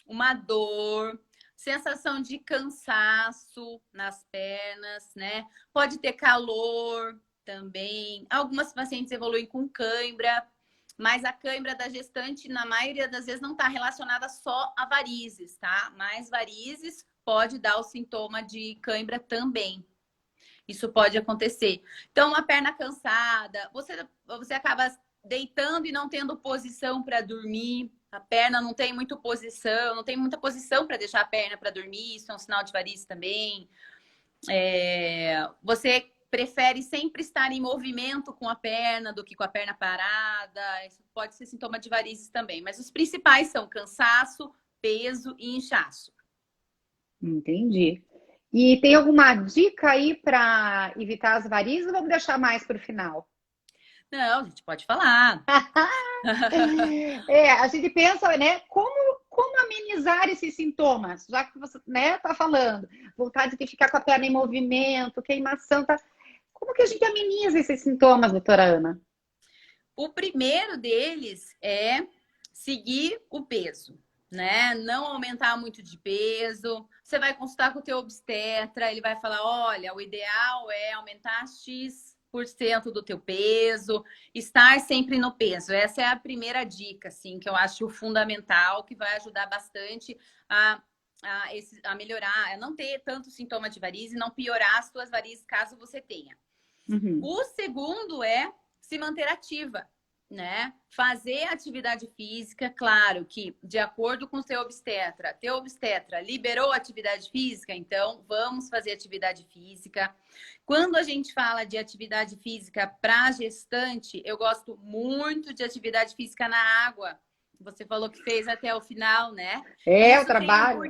uma dor, sensação de cansaço nas pernas, né? Pode ter calor também. Algumas pacientes evoluem com cãibra, mas a cãibra da gestante, na maioria das vezes, não está relacionada só a varizes, tá? Mas varizes pode dar o sintoma de cãibra também. Isso pode acontecer. Então, uma perna cansada, você acaba deitando e não tendo posição para dormir. A perna não tem muita posição para deixar a perna para dormir. Isso é um sinal de varizes também. Você prefere sempre estar em movimento com a perna do que com a perna parada. Isso pode ser sintoma de varizes também. Mas os principais são cansaço, peso e inchaço. Entendi. E tem alguma dica aí para evitar as varizes ou vamos deixar mais para o final? Não, a gente pode falar. A gente pensa, né, como amenizar esses sintomas, já que você, né, tá falando, vontade de ficar com a perna em movimento, queimação, tá? Como que a gente ameniza esses sintomas, doutora Ana? O primeiro deles é seguir o peso, né? Não aumentar muito de peso. Você vai consultar com o teu obstetra, ele vai falar, olha, o ideal é aumentar X% do teu peso, estar sempre no peso. Essa é a primeira dica, assim, que eu acho fundamental, que vai ajudar bastante a melhorar, a não ter tanto sintoma de varizes e não piorar as suas varizes caso você tenha. O segundo é se manter ativa, né? Fazer atividade física, claro que de acordo com o teu obstetra liberou atividade física, então vamos fazer atividade física. Quando a gente fala de atividade física para gestante, eu gosto muito de atividade física na água. Você falou que fez até o final, né? O trabalho.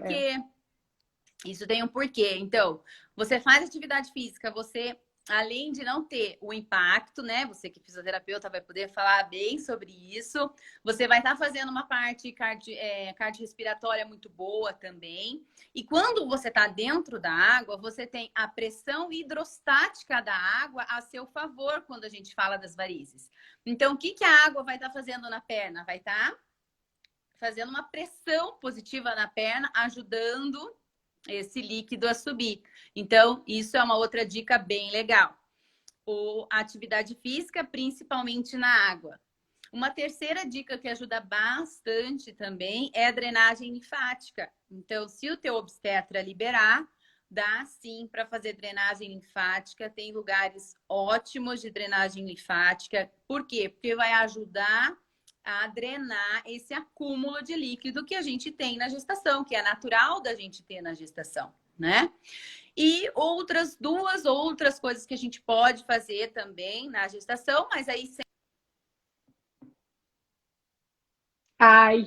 Isso tem um porquê. Então, você faz atividade física, você, além de não ter o impacto, né? Você que é fisioterapeuta vai poder falar bem sobre isso. Você vai estar fazendo uma parte cardiorrespiratória muito boa também. E quando você está dentro da água, você tem a pressão hidrostática da água a seu favor quando a gente fala das varizes. Então, o que a água vai estar fazendo na perna? Vai estar fazendo uma pressão positiva na perna, ajudando esse líquido a subir. Então, isso é uma outra dica bem legal. a atividade física, principalmente na água. Uma terceira dica que ajuda bastante também é a drenagem linfática. Então, se o teu obstetra liberar, dá sim para fazer drenagem linfática. Tem lugares ótimos de drenagem linfática. Por quê? Porque vai ajudar a drenar esse acúmulo de líquido que a gente tem na gestação, que é natural da gente ter na gestação, né? E duas outras coisas que a gente pode fazer também na gestação, mas aí Ai,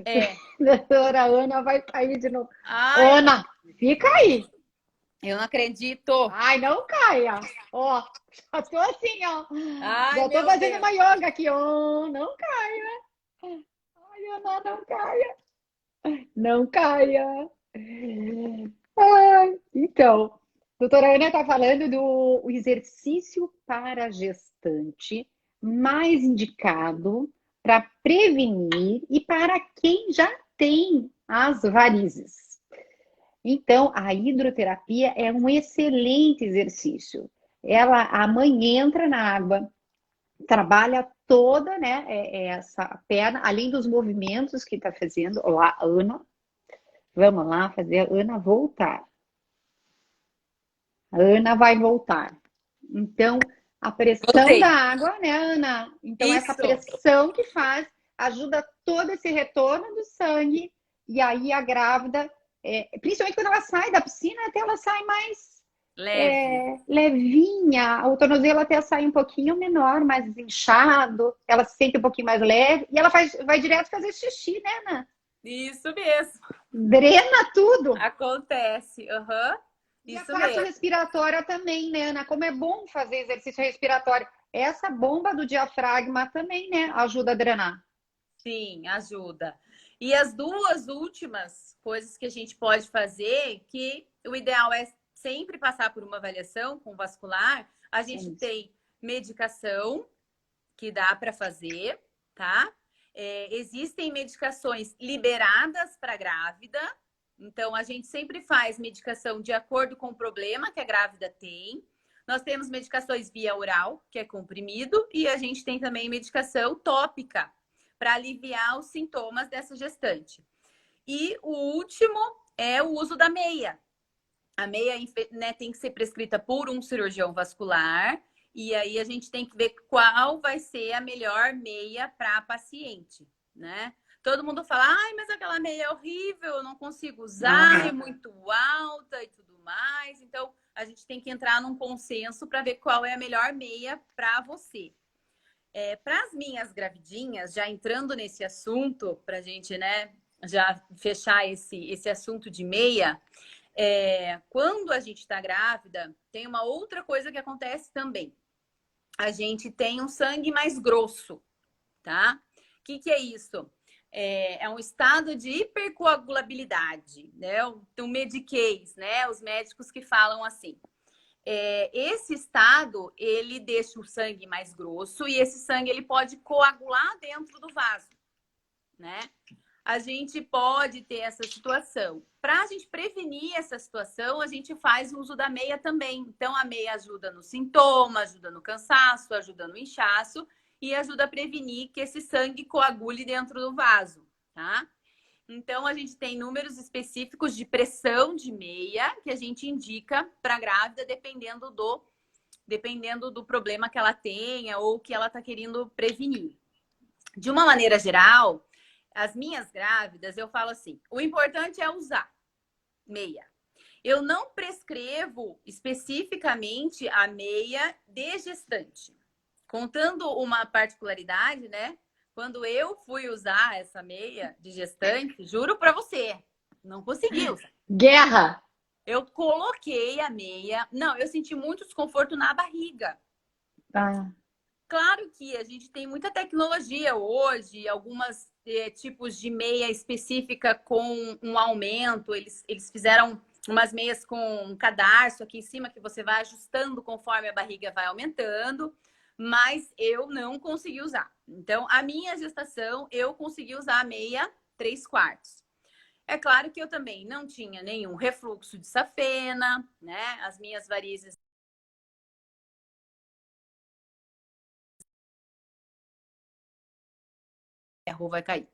é. doutora Ana vai cair de novo. Ai, Ana, fica aí. eu não acredito. Ai, não caia. Ó, já tô assim, ó. Ai, Já tô meu fazendo Deus. uma yoga aqui, ó. Não caia. Ai, Ana, não caia. Não caia. Ai, então, doutora Ana está falando do exercício para gestante mais indicado para prevenir e para quem já tem as varizes. Então, a hidroterapia é um excelente exercício. A mãe entra na água, trabalha toda, né, essa perna, além dos movimentos que está fazendo. Olá, Ana. Vamos lá fazer a Ana voltar. A Ana vai voltar. Então, a pressão Voltei. da água, né, Ana? Então, essa Isso. pressão que faz ajuda todo esse retorno do sangue. E aí a grávida, principalmente quando ela sai da piscina, até ela sai mais Leve. levinha. O tornozelo até sai um pouquinho menor, mais inchado. Ela se sente um pouquinho mais leve. E ela vai direto fazer xixi, né, Ana? Isso mesmo. Drena tudo. Acontece. Uhum. E a Isso parte mesmo. respiratória também, né, Ana? Como é bom fazer exercício respiratório. Essa bomba do diafragma também, né? Ajuda a drenar. Sim, ajuda. E as duas últimas coisas que a gente pode fazer, que o ideal é sempre passar por uma avaliação com vascular, a gente Isso. tem medicação que dá para fazer, tá? Existem medicações liberadas para grávida, então a gente sempre faz medicação de acordo com o problema que a grávida tem. Nós temos medicações via oral, que é comprimido, e a gente tem também medicação tópica para aliviar os sintomas dessa gestante. E o último é o uso da meia. A meia, né, tem que ser prescrita por um cirurgião vascular. E aí a gente tem que ver qual vai ser a melhor meia para a paciente, né? Todo mundo fala, ai, mas aquela meia é horrível, eu não consigo usar, é muito alta e tudo mais. Então, a gente tem que entrar num consenso para ver qual é a melhor meia para você. Para as minhas gravidinhas, já entrando nesse assunto, para a gente, né, já fechar esse assunto de meia, quando a gente está grávida, tem uma outra coisa que acontece também. A gente tem um sangue mais grosso, tá? O que é isso? É um estado de hipercoagulabilidade, né? O Medicaid, né? Os médicos que falam assim. Esse estado, ele deixa o sangue mais grosso e esse sangue, ele pode coagular dentro do vaso, né? A gente pode ter essa situação. Para a gente prevenir essa situação, a gente faz o uso da meia também. Então, a meia ajuda no sintoma, ajuda no cansaço, ajuda no inchaço e ajuda a prevenir que esse sangue coagule dentro do vaso, tá? Então, a gente tem números específicos de pressão de meia que a gente indica para a grávida, dependendo do problema que ela tenha ou que ela está querendo prevenir. De uma maneira geral, as minhas grávidas, eu falo assim, o importante é usar meia. Eu não prescrevo especificamente a meia de gestante. Contando uma particularidade, né? Quando eu fui usar essa meia de gestante, juro para você, não consegui usar. Guerra! Eu coloquei a meia. Não, eu senti muito desconforto na barriga. Ah. Claro que a gente tem muita tecnologia hoje, algumas tipos de meia específica com um aumento. Eles fizeram umas meias com um cadarço aqui em cima que você vai ajustando conforme a barriga vai aumentando. Mas eu não consegui usar. Então, a minha gestação, eu consegui usar a meia 3/4. É claro que eu também não tinha nenhum refluxo de safena, né? As minhas varizes Rô, vai cair.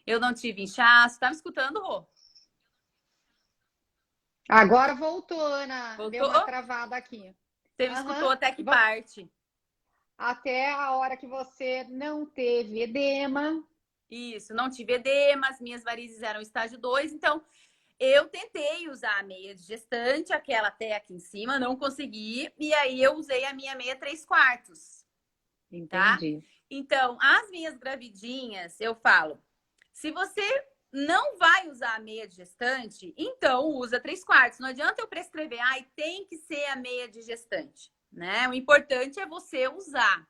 Eu não tive inchaço. Tá me escutando, Rô? Agora voltou, Ana. Deu Voltou? uma travada aqui. Você me escutou até que Va- parte? Até a hora que você não teve edema. Isso, não tive edema, as minhas varizes eram estágio 2, então eu tentei usar a meia de gestante, aquela até aqui em cima, não consegui, e aí eu usei a minha meia 3/4, tá? Entendi. Então, as minhas gravidinhas, eu falo, se você não vai usar a meia de gestante, então usa 3/4. Não adianta eu prescrever, ai, tem que ser a meia de gestante, né? O importante é você usar.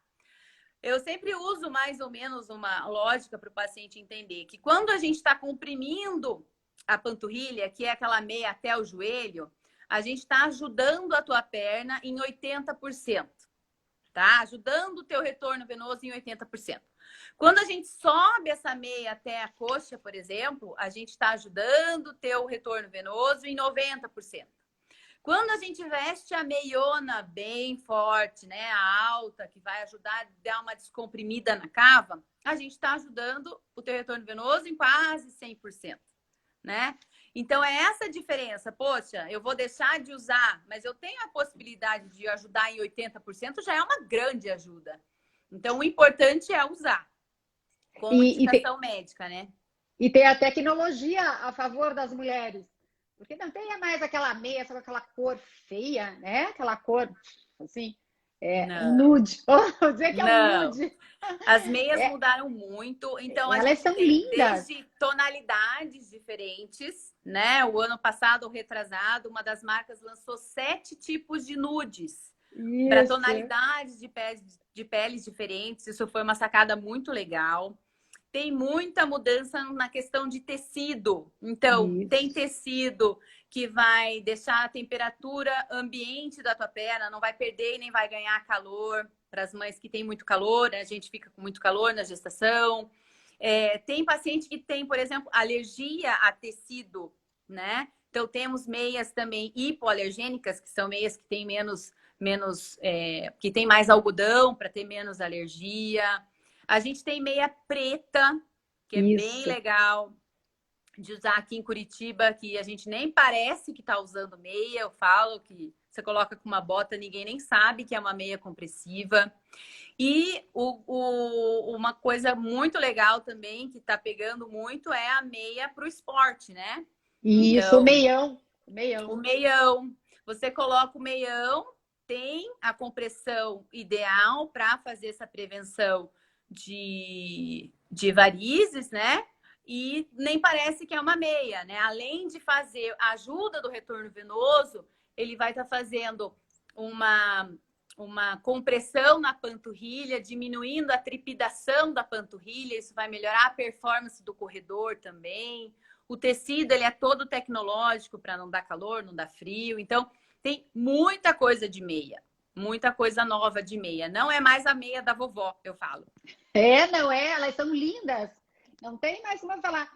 Eu sempre uso mais ou menos uma lógica para o paciente entender que quando a gente está comprimindo a panturrilha, que é aquela meia até o joelho, a gente está ajudando a tua perna em 80%, tá? Ajudando o teu retorno venoso em 80%. Quando a gente sobe essa meia até a coxa, por exemplo, a gente está ajudando o teu retorno venoso em 90%. Quando a gente veste a meiona bem forte, né, a alta, que vai ajudar a dar uma descomprimida na cava, a gente está ajudando o teu retorno venoso em quase 100%, né? Então, é essa a diferença. Poxa, eu vou deixar de usar, mas eu tenho a possibilidade de ajudar em 80%, já é uma grande ajuda. Então, o importante é usar, como indicação médica, né? E tem a tecnologia a favor das mulheres. Porque não tem mais aquela meia, só com aquela cor feia, né? Aquela cor, assim, nude. Vou dizer que é um nude. As meias mudaram muito, então a Elas gente são tem lindas. desde tonalidades diferentes, né? O ano passado, ou retrasado, uma das marcas lançou 7 tipos de nudes para tonalidades de peles diferentes. Isso foi uma sacada muito legal. Tem muita mudança na questão de tecido. Então, tem tecido que vai deixar a temperatura ambiente da tua perna, não vai perder e nem vai ganhar calor. Para as mães que têm muito calor, né? A gente fica com muito calor na gestação. Tem paciente que tem, por exemplo, alergia a tecido, né? Então, temos meias também hipoalergênicas, que são meias que têm que tem mais algodão para ter menos alergia. A gente tem meia preta, que é bem legal de usar aqui em Curitiba, que a gente nem parece que está usando meia. Eu falo que você coloca com uma bota, ninguém nem sabe que é uma meia compressiva. E uma coisa muito legal também, que está pegando muito, é a meia para o esporte, né? Isso, então, o meião. O meião. Você coloca o meião, tem a compressão ideal para fazer essa prevenção de varizes, né? E nem parece que é uma meia, né? Além de fazer a ajuda do retorno venoso, ele vai estar fazendo uma compressão na panturrilha, diminuindo a trepidação da panturrilha. Isso vai melhorar a performance do corredor também. O tecido, ele é todo tecnológico para não dar calor, não dar frio. Então, tem muita coisa de meia. Muita coisa nova de meia. Não é mais a meia da vovó, eu falo. Não é? Elas são lindas. Não tem mais como falar,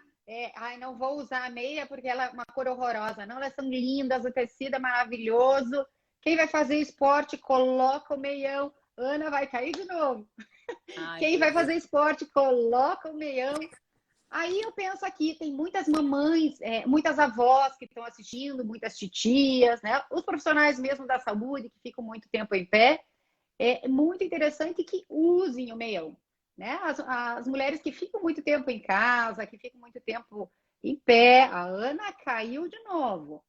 não vou usar a meia porque ela é uma cor horrorosa. Não, elas são lindas, o tecido é maravilhoso. Quem vai fazer esporte, coloca o meião. Ana vai cair de novo. Quem vai fazer esporte, coloca o meião. Aí eu penso aqui, tem muitas mamães, muitas avós que estão assistindo, muitas titias, né? Os profissionais mesmo da saúde que ficam muito tempo em pé. É muito interessante que usem o meião, né? As mulheres que ficam muito tempo em casa, que ficam muito tempo em pé, a Ana caiu de novo.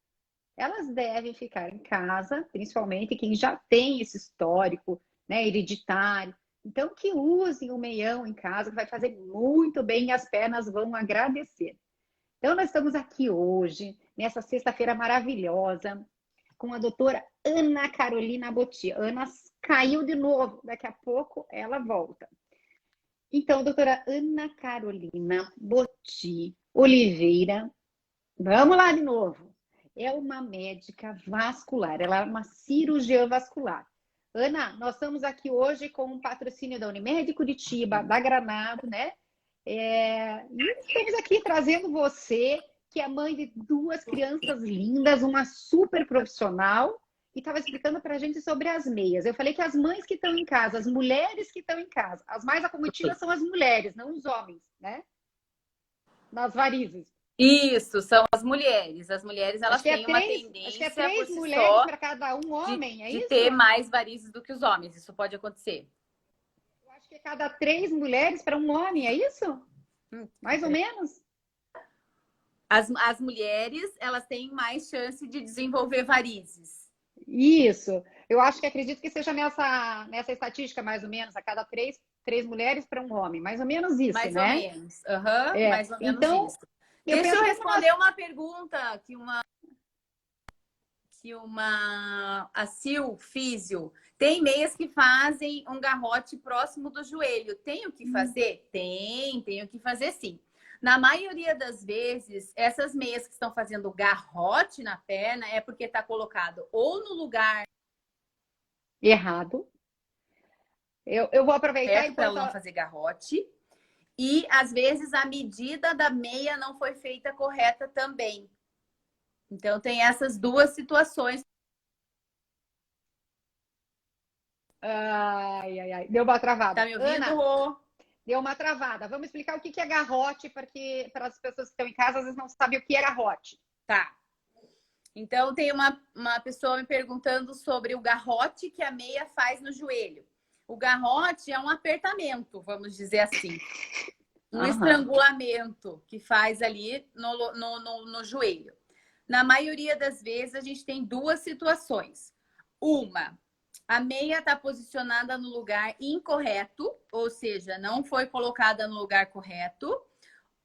Elas devem ficar em casa, principalmente quem já tem esse histórico, né, hereditário. Então, que usem o meião em casa, que vai fazer muito bem e as pernas vão agradecer. Então, nós estamos aqui hoje, nessa sexta-feira maravilhosa, com a doutora Ana Carolina Botti. Ana caiu de novo, daqui a pouco ela volta. Então, doutora Ana Carolina Botti Oliveira, vamos lá de novo. É uma médica vascular, ela é uma cirurgiã vascular. Ana, nós estamos aqui hoje com um patrocínio da Unimed Curitiba, da Granado, né? E estamos aqui trazendo você, que é mãe de 2 crianças lindas, uma super profissional e estava explicando para a gente sobre as meias. Eu falei que as mães que estão em casa, as mulheres que estão em casa, as mais acometidas são as mulheres, não os homens, né? Nas varizes. Isso, são as mulheres. As mulheres, Acho elas que é têm uma três, acho que é tendência por três si mulheres só para cada um homem, é de isso? ter mais varizes do que os homens. Isso pode acontecer. Eu acho que é cada 3 mulheres para um homem, é isso? Mais ou menos? As mulheres, elas têm mais chance de desenvolver varizes. Isso. Eu acho que acredito que seja nessa estatística, mais ou menos, a cada três mulheres para um homem. Mais ou menos isso, Mais ou né? menos. Aham, É. mais ou menos Então, isso. eu Deixa eu penso como responder uma pergunta a Sil Físio. Tem meias que fazem um garrote próximo do joelho. Tem o que fazer? Tem o que fazer sim. Na maioria das vezes, essas meias que estão fazendo garrote na perna é porque está colocado ou no lugar errado. Eu vou aproveitar certo para enquanto ela não fazer garrote. E, às vezes, a medida da meia não foi feita correta também. Então, tem essas duas situações. Ai. Deu uma travada. Tá me ouvindo, Ana, Rô? deu uma travada. Vamos explicar o que é garrote, porque para as pessoas que estão em casa, às vezes não sabem o que é garrote. Tá. Então, tem uma pessoa me perguntando sobre o garrote que a meia faz no joelho. O garrote é um apertamento, vamos dizer assim. Um estrangulamento que faz ali no joelho. Na maioria das vezes, a gente tem duas situações. Uma, a meia está posicionada no lugar incorreto, ou seja, não foi colocada no lugar correto,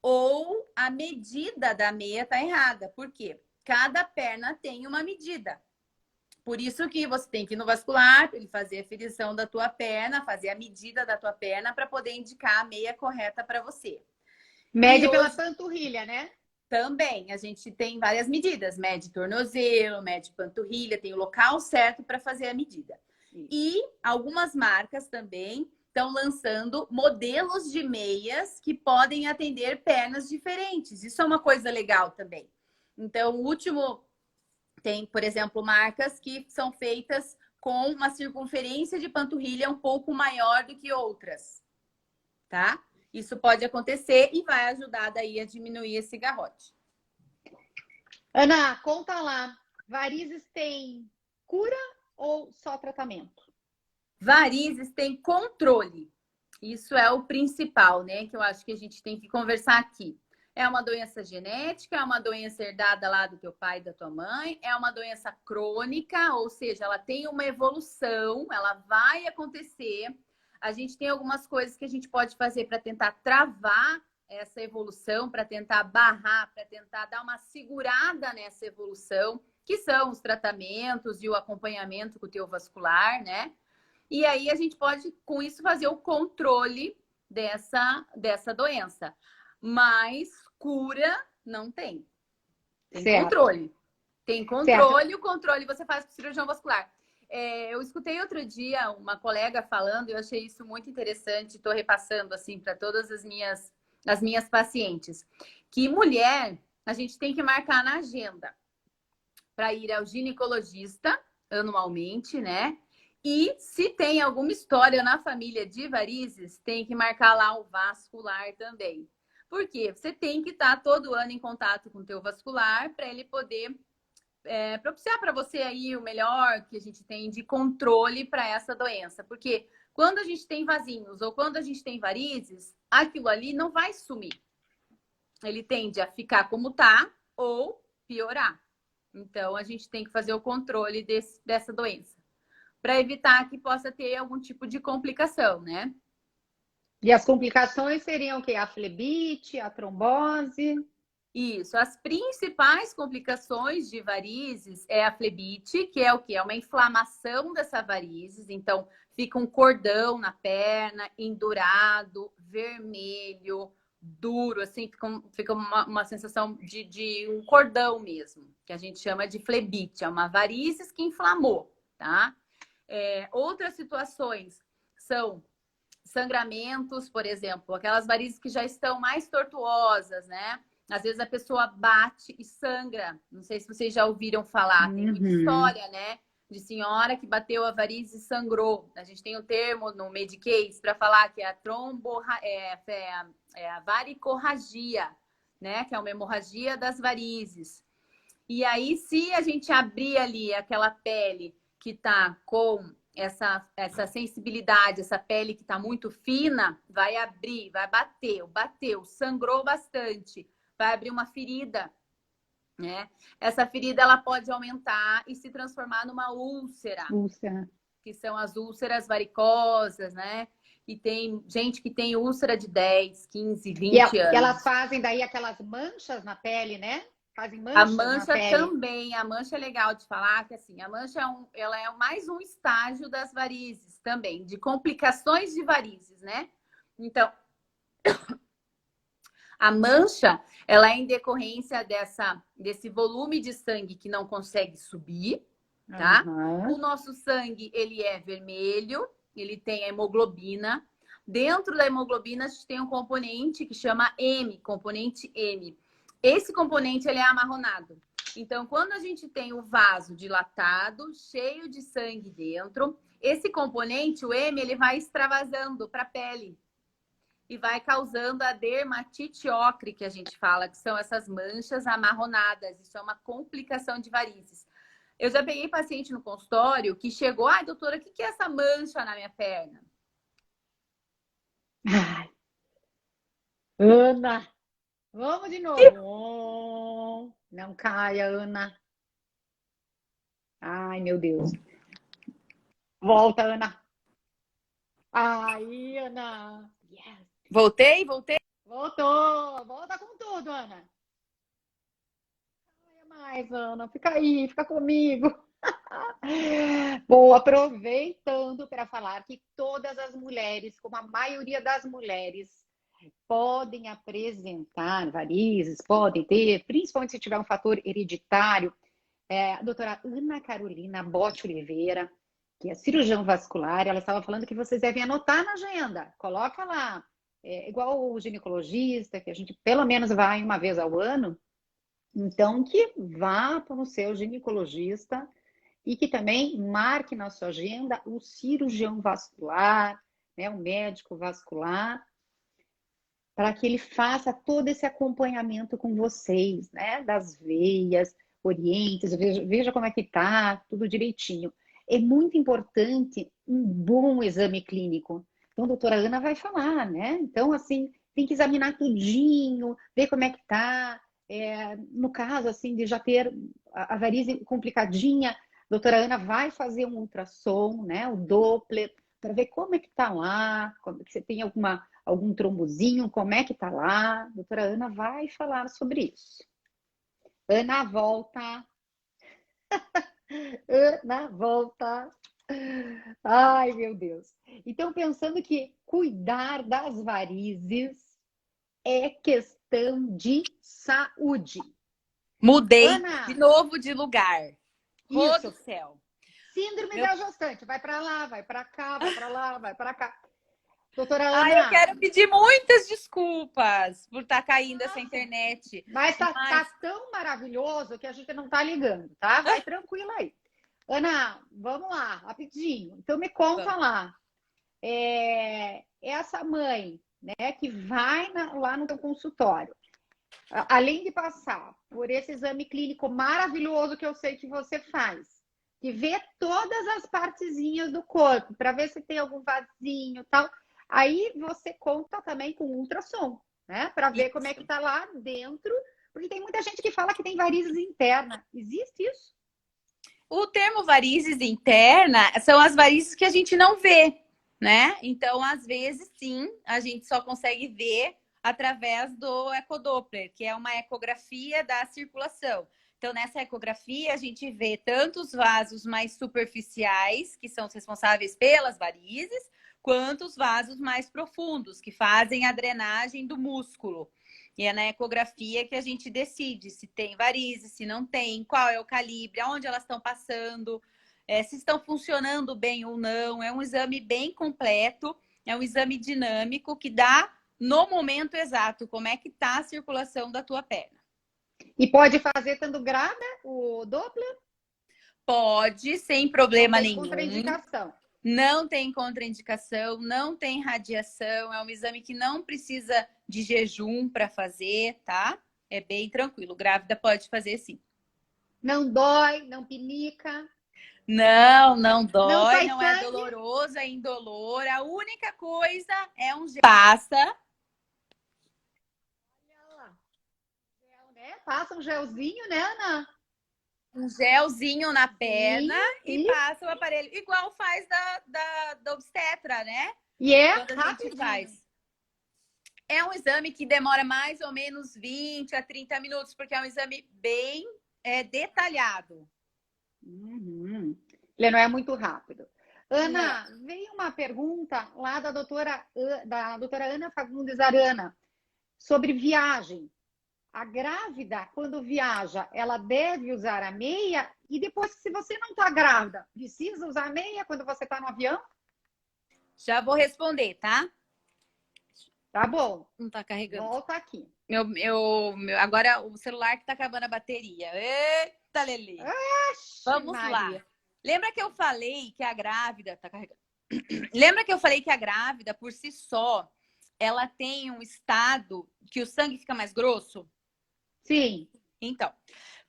ou a medida da meia está errada. Por quê? Cada perna tem uma medida. Por isso que você tem que ir no vascular, ele fazer a aferição da tua perna, fazer a medida da tua perna para poder indicar a meia correta para você. Mede pela panturrilha, né? Também, a gente tem várias medidas. Mede tornozelo, mede panturrilha, tem o local certo para fazer a medida. E algumas marcas também estão lançando modelos de meias que podem atender pernas diferentes. Isso é uma coisa legal também. Então, o último tem, por exemplo, marcas que são feitas com uma circunferência de panturrilha um pouco maior do que outras, tá? Isso pode acontecer e vai ajudar daí a diminuir esse garrote. Ana, conta lá. Varizes tem cura ou só tratamento? Varizes tem controle. Isso é o principal, né? Que eu acho que a gente tem que conversar aqui. É uma doença genética, é uma doença herdada lá do teu pai e da tua mãe, é uma doença crônica, ou seja, ela tem uma evolução, ela vai acontecer. A gente tem algumas coisas que a gente pode fazer para tentar travar essa evolução, para tentar barrar, para tentar dar uma segurada nessa evolução, que são os tratamentos e o acompanhamento com o teu vascular, né? E aí a gente pode, com isso, fazer o controle dessa doença. Mas cura não tem. Tem certo. controle. Tem controle, certo. o controle você faz com o cirurgião vascular. Eu escutei outro dia uma colega falando, eu achei isso muito interessante, estou repassando assim para todas as minhas pacientes, que mulher, a gente tem que marcar na agenda para ir ao ginecologista anualmente, né? E se tem alguma história na família de varizes, tem que marcar lá o vascular também. Por quê? Você tem que estar todo ano em contato com o teu vascular para ele poder propiciar para você aí o melhor que a gente tem de controle para essa doença. Porque quando a gente tem vasinhos ou quando a gente tem varizes, aquilo ali não vai sumir. Ele tende a ficar como tá ou piorar. Então, a gente tem que fazer o controle dessa doença para evitar que possa ter algum tipo de complicação, né? E as complicações seriam o quê? A flebite, a trombose? Isso. As principais complicações de varizes é a flebite, que é o quê? É uma inflamação dessa varizes. Então, fica um cordão na perna, endurado, vermelho, duro, assim, fica uma sensação de um cordão mesmo, que a gente chama de flebite. É uma varizes que inflamou, tá? Outras situações são sangramentos, por exemplo, aquelas varizes que já estão mais tortuosas, né? Às vezes a pessoa bate e sangra. Não sei se vocês já ouviram falar. Tem muita história, né? de senhora que bateu a varizes e sangrou. A gente tem um termo no Medicaid para falar que é a a varicorragia, né? Que é uma hemorragia das varizes. E aí, se a gente abrir ali aquela pele que está com essa sensibilidade, essa pele que está muito fina, vai abrir, vai bateu, sangrou bastante, vai abrir uma ferida, né? Essa ferida ela pode aumentar e se transformar numa úlcera, Úlcera. que são as úlceras varicosas, né? E tem gente que tem úlcera de 10, 15, 20 anos. E elas fazem daí aquelas manchas na pele, né? Fazem A manchas na mancha pele. também, a mancha é legal de falar que assim, a mancha ela é mais um estágio das varizes também, de complicações de varizes, né? Então, a mancha, ela é em decorrência desse volume de sangue que não consegue subir, tá? Uhum. O nosso sangue, ele é vermelho, ele tem a hemoglobina. Dentro da hemoglobina, a gente tem um componente que chama M, componente M. Esse componente, ele é amarronado. Então, quando a gente tem o vaso dilatado, cheio de sangue dentro, esse componente, o M, ele vai extravasando para a pele e vai causando a dermatite ocre, que a gente fala, que são essas manchas amarronadas. Isso é uma complicação de varizes. Eu já peguei paciente no consultório que chegou, ai, doutora, o que é essa mancha na minha perna? Ai, Ana, vamos de novo. Não caia, Ana. Ai, meu Deus. Volta, Ana. Aí, Ana. Yes. Voltei? Voltou. Volta com tudo, Ana. Não mais, Ana. Fica aí, fica comigo. Bom, aproveitando para falar que todas as mulheres, como a maioria das mulheres, podem apresentar varizes, podem ter, principalmente se tiver um fator hereditário. A doutora Ana Carolina Botti Oliveira, que é cirurgião vascular, ela estava falando que vocês devem anotar na agenda, coloca lá, igual o ginecologista, que a gente pelo menos vai uma vez ao ano, então que vá para o seu ginecologista e que também marque na sua agenda o cirurgião vascular, né, o médico vascular, para que ele faça todo esse acompanhamento com vocês, né, das veias, oriente, veja como é que tá, tudo direitinho. É muito importante um bom exame clínico. Então, a doutora Ana vai falar, né? Então, assim, tem que examinar tudinho, ver como é que tá. No caso, assim, de já ter a varize complicadinha, a doutora Ana vai fazer um ultrassom, né? O Doppler, para ver como é que tá lá, se tem algum trombozinho, como é que tá lá. A doutora Ana vai falar sobre isso. Ana, volta. Ana, volta. Ai, meu Deus. Então, pensando que cuidar das varizes é questão de saúde. Mudei Ana, de novo de lugar. Rô isso. do céu. Síndrome da gestante. Vai para lá, vai para cá, vai para lá, vai para cá. Doutora Ana. Ai, eu quero pedir muitas desculpas por estar caindo essa internet. Mas tá tão maravilhoso que a gente não tá ligando, tá? Vai tranquila aí. Ana, vamos lá, rapidinho. Então me conta lá. Essa mãe, né, que vai lá no teu consultório, além de passar por esse exame clínico maravilhoso que eu sei que você faz, que vê todas as partezinhas do corpo, para ver se tem algum vasinho e tal, aí você conta também com ultrassom, né, para ver como é que tá lá dentro, porque tem muita gente que fala que tem varizes interna. Existe isso? O termo varizes interna são as varizes que a gente não vê, né? Então, às vezes, sim, a gente só consegue ver através do ecodoppler, que é uma ecografia da circulação. Então, nessa ecografia, a gente vê tanto os vasos mais superficiais, que são os responsáveis pelas varizes, quanto os vasos mais profundos, que fazem a drenagem do músculo. E é na ecografia que a gente decide se tem varizes, se não tem, qual é o calibre, aonde elas estão passando, se estão funcionando bem ou não. É um exame bem completo, é um exame dinâmico que dá no momento exato como é que está a circulação da tua perna. E pode fazer tanto grada o Doppler? Pode, sem problema Não tem nenhum. contraindicação. Não tem contraindicação, não tem radiação. É um exame que não precisa de jejum para fazer, tá? É bem tranquilo. Grávida pode fazer sim. Não dói, não pinica. Não Não dói, sai não é sangue. doloroso, é indolor. A única coisa é um gel. Passa. Olha lá. Gel, né? Passa um gelzinho, né, Ana? Um gelzinho na perna e Sim. passa o aparelho. Igual faz da obstetra, né? E é Quando a gente rapidinho. faz. É um exame que demora mais ou menos 20 a 30 minutos, porque é um exame bem detalhado. Uhum. Ele não é muito rápido. Ana, Não. veio uma pergunta lá da doutora Ana Fagundes Arana sobre viagem. A grávida, quando viaja, ela deve usar a meia? E depois, se você não está grávida, precisa usar a meia quando você está no avião? Já vou responder, tá? Tá bom, Não tá carregando. volta aqui. Agora o celular que tá acabando a bateria. Eita, Lelê. Vamos Maria. lá. Lembra que eu falei que a grávida tá carregando? Lembra que eu falei que a grávida, por si só, ela tem um estado que o sangue fica mais grosso? Sim. Então,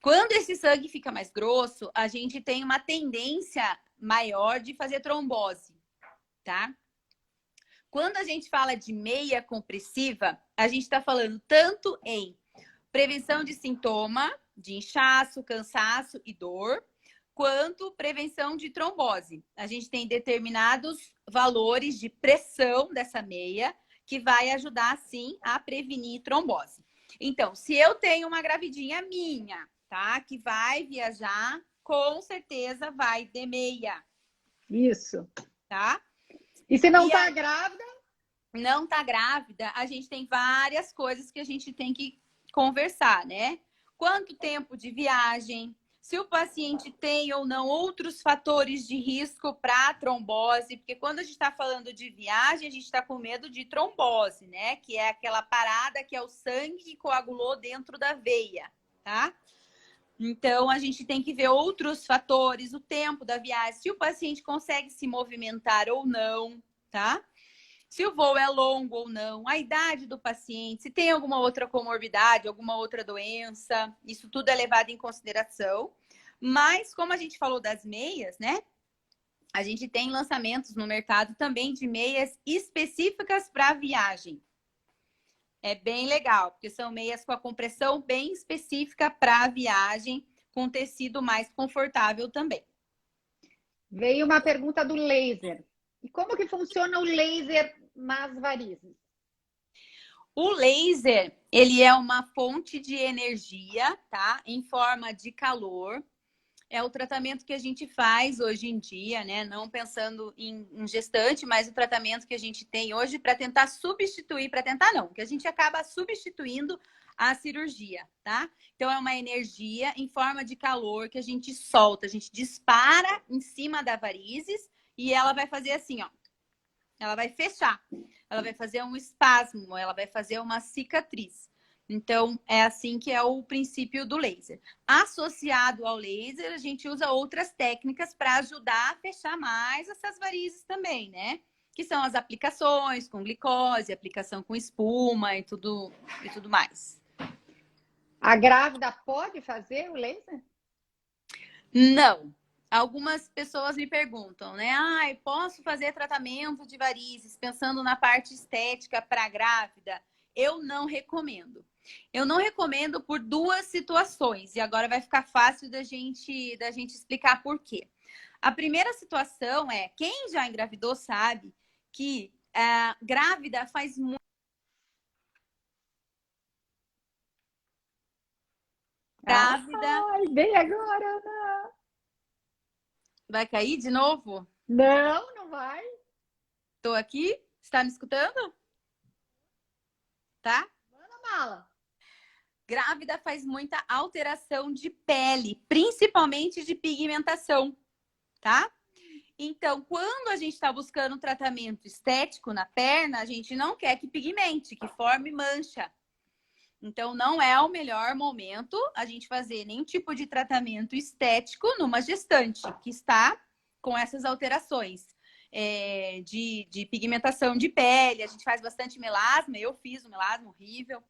quando esse sangue fica mais grosso, a gente tem uma tendência maior de fazer trombose, tá? Quando a gente fala de meia compressiva, a gente está falando tanto em prevenção de sintoma, de inchaço, cansaço e dor, quanto prevenção de trombose. A gente tem determinados valores de pressão dessa meia que vai ajudar, sim, a prevenir trombose. Então, se eu tenho uma gravidinha minha, tá, que vai viajar, com certeza vai de meia. Isso. Tá? E se não está grávida? Não tá grávida, a gente tem várias coisas que a gente tem que conversar, né? Quanto tempo de viagem? Se o paciente tem ou não outros fatores de risco para trombose, porque quando a gente está falando de viagem, a gente está com medo de trombose, né? Que é aquela parada que é o sangue que coagulou dentro da veia, tá? Então, a gente tem que ver outros fatores, o tempo da viagem, se o paciente consegue se movimentar ou não, tá? Se o voo é longo ou não, a idade do paciente, se tem alguma outra comorbidade, alguma outra doença, isso tudo é levado em consideração. Mas, como a gente falou das meias, né? A gente tem lançamentos no mercado também de meias específicas para viagem. É bem legal, porque são meias com a compressão bem específica para viagem, com tecido mais confortável também. Veio uma pergunta do laser. E como que funciona o laser nas varizes? O laser, ele é uma fonte de energia, tá? Em forma de calor. É o tratamento que a gente faz hoje em dia, né? Não pensando em gestante, mas o tratamento que a gente tem hoje para tentar substituir, para tentar não, que a gente acaba substituindo a cirurgia, tá? Então é uma energia em forma de calor que a gente solta, a gente dispara em cima da varizes e ela vai fazer assim, ó. Ela vai fechar, ela vai fazer um espasmo, ela vai fazer uma cicatriz. Então, é assim que é o princípio do laser. Associado ao laser, a gente usa outras técnicas para ajudar a fechar mais essas varizes também, né? Que são as aplicações com glicose, aplicação com espuma e tudo mais. A grávida pode fazer o laser? Não. Algumas pessoas me perguntam, né? Ah, posso fazer tratamento de varizes pensando na parte estética para grávida? Eu não recomendo. Eu não recomendo por duas situações. E agora vai ficar fácil da gente explicar por quê. A primeira situação é, quem já engravidou sabe que grávida faz muito. Grávida. Ai, bem agora, Ana. Vai cair de novo? Não, não vai. Tô aqui? Está me escutando? Tá? Manda mala. Grávida faz muita alteração de pele, principalmente de pigmentação, tá? Então, quando a gente está buscando um tratamento estético na perna, a gente não quer que pigmente, que forme mancha. Então, não é o melhor momento a gente fazer nenhum tipo de tratamento estético numa gestante que está com essas alterações de pigmentação de pele. A gente faz bastante melasma, eu fiz um melasma horrível.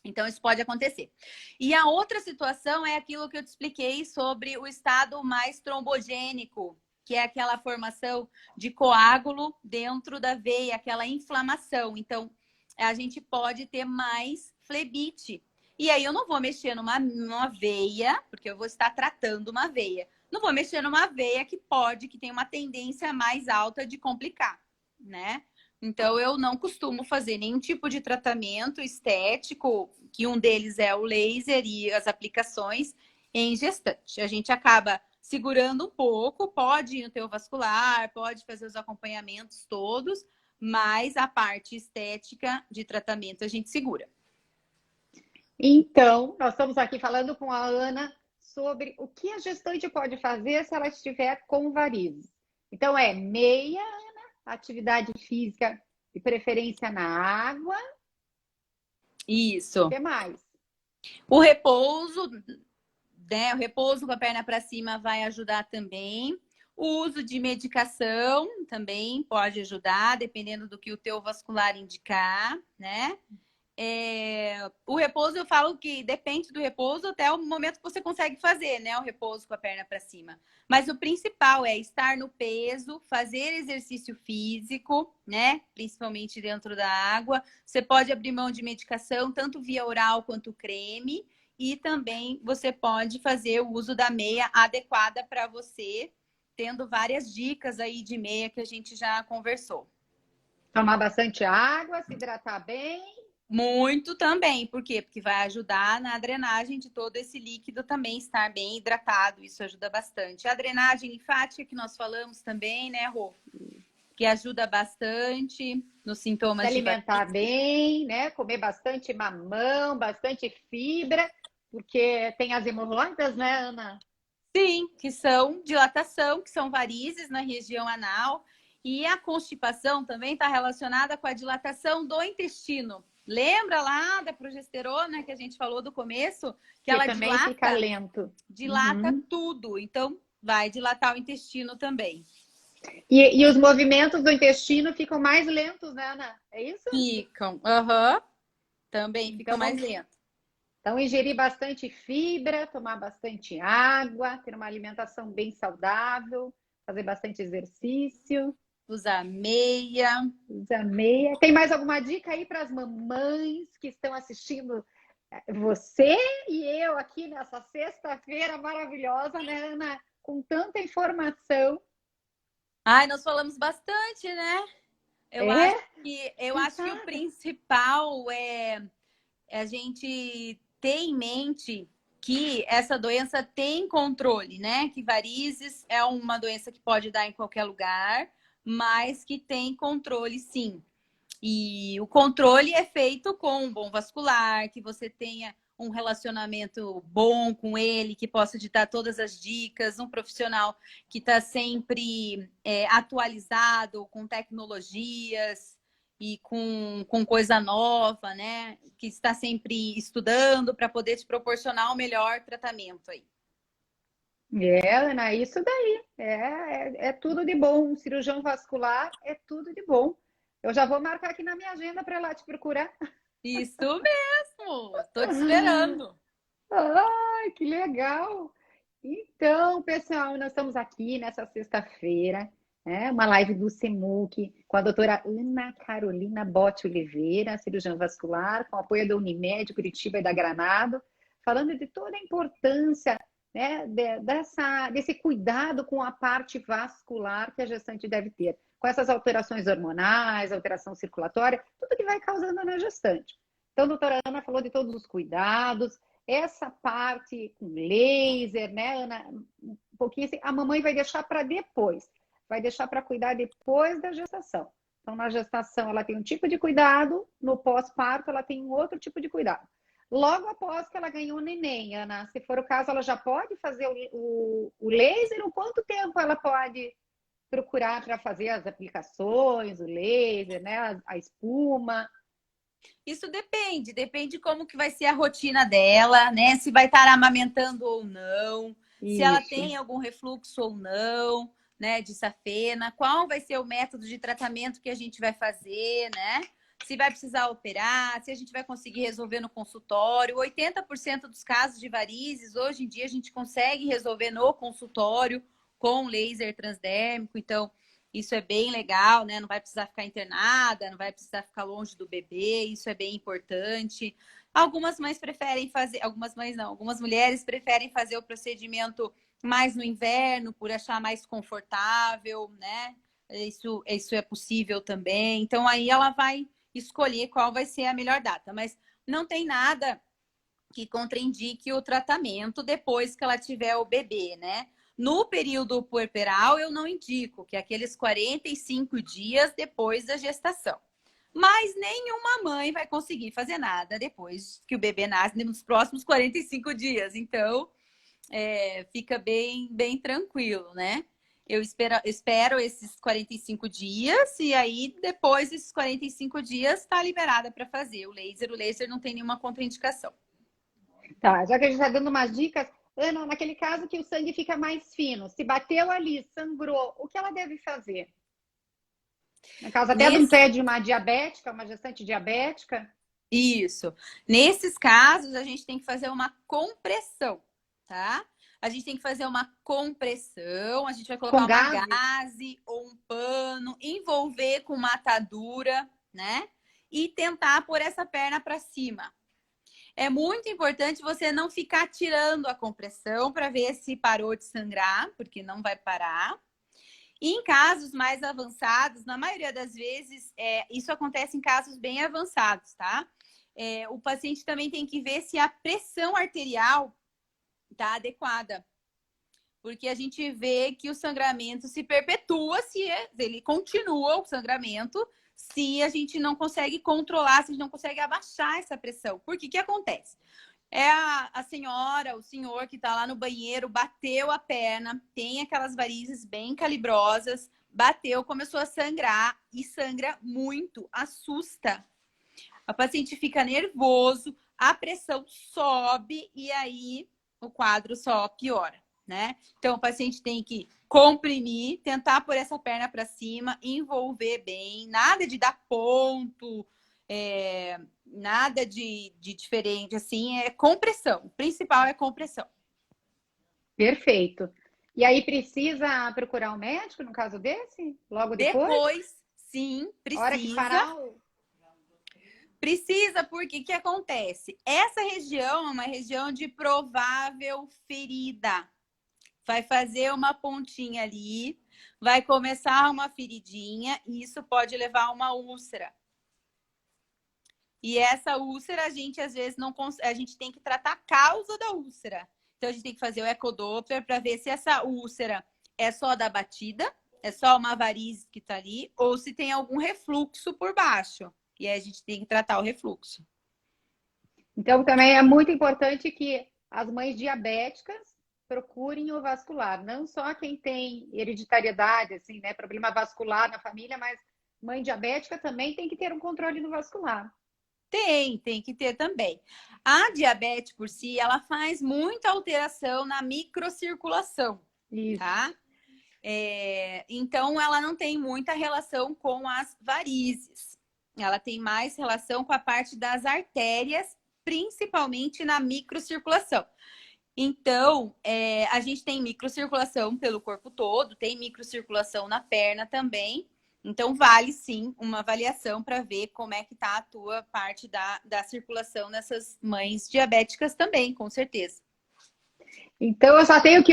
Então, isso pode acontecer. E a outra situação é aquilo que eu te expliquei sobre o estado mais trombogênico, que é aquela formação de coágulo dentro da veia, aquela inflamação. Então, a gente pode ter mais flebite. E aí, eu não vou mexer numa veia, porque eu vou estar tratando uma veia. Não vou mexer numa veia que tem uma tendência mais alta de complicar, né? Então, eu não costumo fazer nenhum tipo de tratamento estético, que um deles é o laser e as aplicações em gestante. A gente acaba segurando um pouco, pode ir no teu vascular, pode fazer os acompanhamentos todos, mas a parte estética de tratamento a gente segura. Então, nós estamos aqui falando com a Ana sobre o que a gestante pode fazer se ela estiver com varizes. Então, é meia, atividade física de preferência na água. Isso. O que mais? O repouso, né? O repouso com a perna para cima vai ajudar também. O uso de medicação também pode ajudar, dependendo do que o teu vascular indicar, né? O repouso, eu falo que depende do repouso até o momento que você consegue fazer, né? O repouso com a perna para cima. Mas o principal é estar no peso, fazer exercício físico, né? Principalmente dentro da água. Você pode abrir mão de medicação, tanto via oral quanto creme. E também você pode fazer o uso da meia adequada para você, tendo várias dicas aí de meia que a gente já conversou. Tomar bastante água, se hidratar bem. Muito também. Por quê? Porque vai ajudar na drenagem de todo esse líquido também estar bem hidratado. Isso ajuda bastante. A drenagem linfática que nós falamos também, né, Rô? Que ajuda bastante nos sintomas Se de alimentar varizes. bem, né? Comer bastante mamão, bastante fibra, porque tem as hemorroidas, né, Ana? Sim, que são dilatação, que são varizes na região anal. E a constipação também está relacionada com a dilatação do intestino. Lembra lá da progesterona que a gente falou do começo? Que ela também fica lento. dilata tudo. Então, vai dilatar o intestino também. E os movimentos do intestino ficam mais lentos, né, Ana? É isso? Ficam. Também ficam mais lentos. Então, ingerir bastante fibra, tomar bastante água, ter uma alimentação bem saudável, fazer bastante exercício. Usar meia. Usa meia. Tem mais alguma dica aí para as mamães que estão assistindo você e eu aqui nessa sexta-feira maravilhosa, né, Ana? Com tanta informação. Ai, nós falamos bastante, né? Eu acho que o principal é a gente ter em mente que essa doença tem controle, né? Que varizes é uma doença que pode dar em qualquer lugar, mas que tem controle, sim. E o controle é feito com um bom vascular, que você tenha um relacionamento bom com ele, que possa te dar todas as dicas, um profissional que está sempre atualizado com tecnologias e com coisa nova, né? Que está sempre estudando para poder te proporcionar o melhor tratamento aí. Ana, isso daí. É tudo de bom. Um cirurgião vascular é tudo de bom. Eu já vou marcar aqui na minha agenda para lá te procurar. Isso mesmo! Estou te esperando. Ai, que legal! Então, pessoal, nós estamos aqui nessa sexta-feira, né? Uma live do CEMUC com a doutora Ana Carolina Botti Oliveira, cirurgiã vascular, com apoio da Unimed, Curitiba e da Granado, falando de toda a importância, né, desse cuidado com a parte vascular que a gestante deve ter, com essas alterações hormonais, alteração circulatória, tudo que vai causando na gestante. Então, a doutora Ana falou de todos os cuidados, essa parte com laser, né, Ana? Um pouquinho assim, a mamãe vai deixar para depois, vai deixar para cuidar depois da gestação. Então, na gestação, ela tem um tipo de cuidado, no pós-parto, ela tem um outro tipo de cuidado. Logo após que ela ganhou o neném, Ana, se for o caso, ela já pode fazer o laser? Ou quanto tempo ela pode procurar para fazer as aplicações, o laser, né, a espuma? Isso depende como que vai ser a rotina dela, né? Se vai estar amamentando ou não, se ela Isso. tem algum refluxo ou não, né? De safena, qual vai ser o método de tratamento que a gente vai fazer, né? Se vai precisar operar, se a gente vai conseguir resolver no consultório. 80% dos casos de varizes, hoje em dia, a gente consegue resolver no consultório com laser transdérmico, então isso é bem legal, né? Não vai precisar ficar internada, não vai precisar ficar longe do bebê, isso é bem importante. Algumas mães preferem fazer, algumas mães não, algumas mulheres preferem fazer o procedimento mais no inverno, por achar mais confortável, né? Isso é possível também. Então, aí ela vai escolher qual vai ser a melhor data. Mas não tem nada que contraindique o tratamento depois que ela tiver o bebê, né? No período puerperal, eu não indico, que é aqueles 45 dias depois da gestação. Mas nenhuma mãe vai conseguir fazer nada depois que o bebê nasce nos próximos 45 dias. Então, fica bem tranquilo, né? Eu espero esses 45 dias e aí, depois desses 45 dias, está liberada para fazer o laser. O laser não tem nenhuma contraindicação. Tá, já que a gente está dando umas dicas, Ana, naquele caso que o sangue fica mais fino, se bateu ali, sangrou, o que ela deve fazer? No caso até de um pé de uma diabética, uma gestante diabética. Isso. Nesses casos, a gente tem que fazer uma compressão, tá? A gente tem que fazer uma compressão, a gente vai colocar uma gaze ou um pano, envolver com uma atadura, né? E tentar pôr essa perna para cima. É muito importante você não ficar tirando a compressão para ver se parou de sangrar, porque não vai parar. E em casos mais avançados, na maioria das vezes, isso acontece em casos bem avançados, tá? O paciente também tem que ver se a pressão arterial está adequada. Porque a gente vê que o sangramento se perpetua, se ele continua o sangramento, se a gente não consegue controlar, se a gente não consegue abaixar essa pressão. Por que acontece? A senhora, o senhor que está lá no banheiro, bateu a perna, tem aquelas varizes bem calibrosas, bateu, começou a sangrar e sangra muito, assusta. A paciente fica nervoso, a pressão sobe e aí o quadro só piora, né? Então, o paciente tem que comprimir, tentar pôr essa perna para cima, envolver bem, nada de dar ponto, nada de diferente, assim, é compressão. O principal é compressão. Perfeito. E aí precisa procurar um médico no caso desse? Logo depois? Depois, sim, precisa. Hora que parar o... Precisa, porque o que acontece? Essa região é uma região de provável ferida. Vai fazer uma pontinha ali, vai começar uma feridinha e isso pode levar a uma úlcera. E essa úlcera, a gente às vezes não consegue, a gente tem que tratar a causa da úlcera. Então a gente tem que fazer o ecodoppler para ver se essa úlcera é só da batida, é só uma varize que tá ali, ou se tem algum refluxo por baixo. E aí a gente tem que tratar o refluxo. Então também é muito importante que as mães diabéticas procurem o vascular, não só quem tem hereditariedade, assim, né, problema vascular na família, mas mãe diabética também tem que ter um controle do vascular. Tem que ter também. A diabetes por si, ela faz muita alteração na microcirculação, tá? Então, ela não tem muita relação com as varizes. Ela tem mais relação com a parte das artérias, principalmente na microcirculação. Então, a gente tem microcirculação pelo corpo todo, tem microcirculação na perna também. Então, vale sim uma avaliação para ver como é que tá a tua parte da circulação nessas mães diabéticas também, com certeza. Então, eu só tenho que,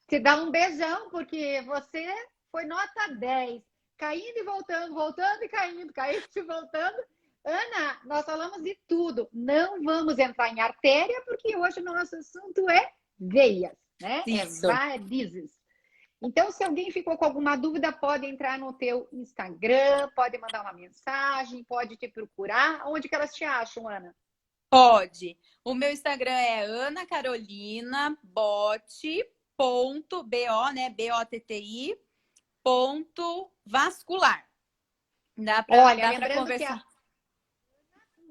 te dar um beijão, porque você foi nota 10. Caindo e voltando, voltando e caindo, caindo e voltando. Ana, nós falamos de tudo. Não vamos entrar em artéria, porque hoje o nosso assunto é veias, né? Isso. É varizes. Então, se alguém ficou com alguma dúvida, pode entrar no teu Instagram, pode mandar uma mensagem, pode te procurar. Onde que elas te acham, Ana? Pode. O meu Instagram é anacarolinabotti.bo, né? BOTTI, .vascular. Dá para conversar.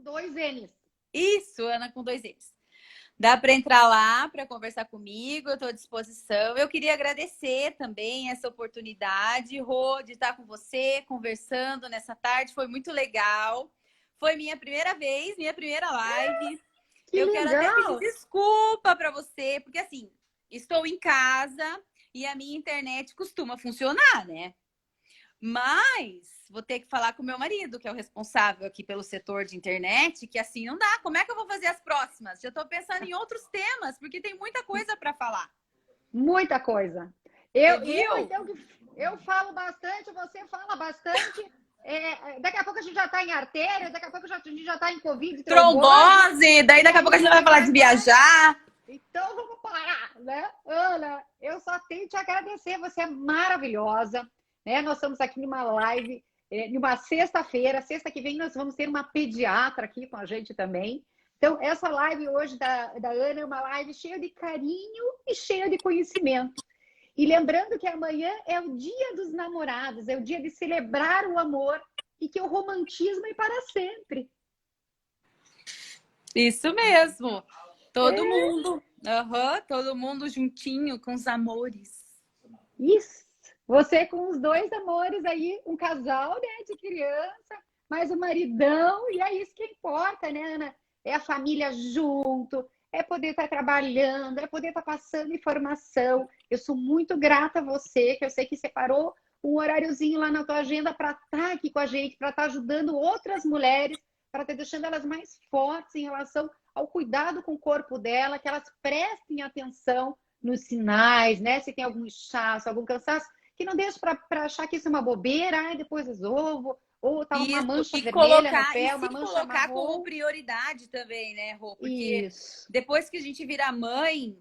com 2 N's. Isso, Ana com 2 N's. Dá para entrar lá para conversar comigo, eu estou à disposição. Eu queria agradecer também essa oportunidade, Rô, de estar com você, conversando nessa tarde. Foi muito legal. Foi minha primeira vez, minha primeira live. Eu quero até pedir desculpa para você, porque assim, estou em casa e a minha internet costuma funcionar, né? Mas vou ter que falar com o meu marido, que é o responsável aqui pelo setor de internet, que assim não dá. Como é que eu vou fazer as próximas? Já estou pensando em outros temas, porque tem muita coisa para falar. Muita coisa. Eu falo bastante, você fala bastante. Daqui a pouco a gente já está em artéria, daqui a pouco a gente já está em Covid, trombose, daí daqui a pouco a gente vai falar de viajar. Então vamos parar, né? Ana, eu só tenho que te agradecer, você é maravilhosa, né? Nós estamos aqui numa live, numa sexta-feira, sexta que vem nós vamos ter uma pediatra aqui com a gente também. Então, essa live hoje da Ana é uma live cheia de carinho e cheia de conhecimento. E lembrando que amanhã é o dia dos namorados, é o dia de celebrar o amor e que o romantismo é para sempre. Isso mesmo. Todo mundo. Todo mundo juntinho com os amores. Isso. Você com os 2 amores aí, um casal, né, de criança, mais o maridão, e é isso que importa, né, Ana? É a família junto, é poder estar trabalhando, é poder estar passando informação. Eu sou muito grata a você, que eu sei que separou um horáriozinho lá na tua agenda para estar aqui com a gente, para estar ajudando outras mulheres, para estar deixando elas mais fortes em relação ao cuidado com o corpo dela, que elas prestem atenção nos sinais, né? Se tem algum inchaço, algum cansaço, que não deixe para achar que isso é uma bobeira, depois resolvo, ou tá uma mancha vermelha no pé, uma mancha colocar marrom. como prioridade também, né, Rô? Porque Isso. depois que a gente vira mãe,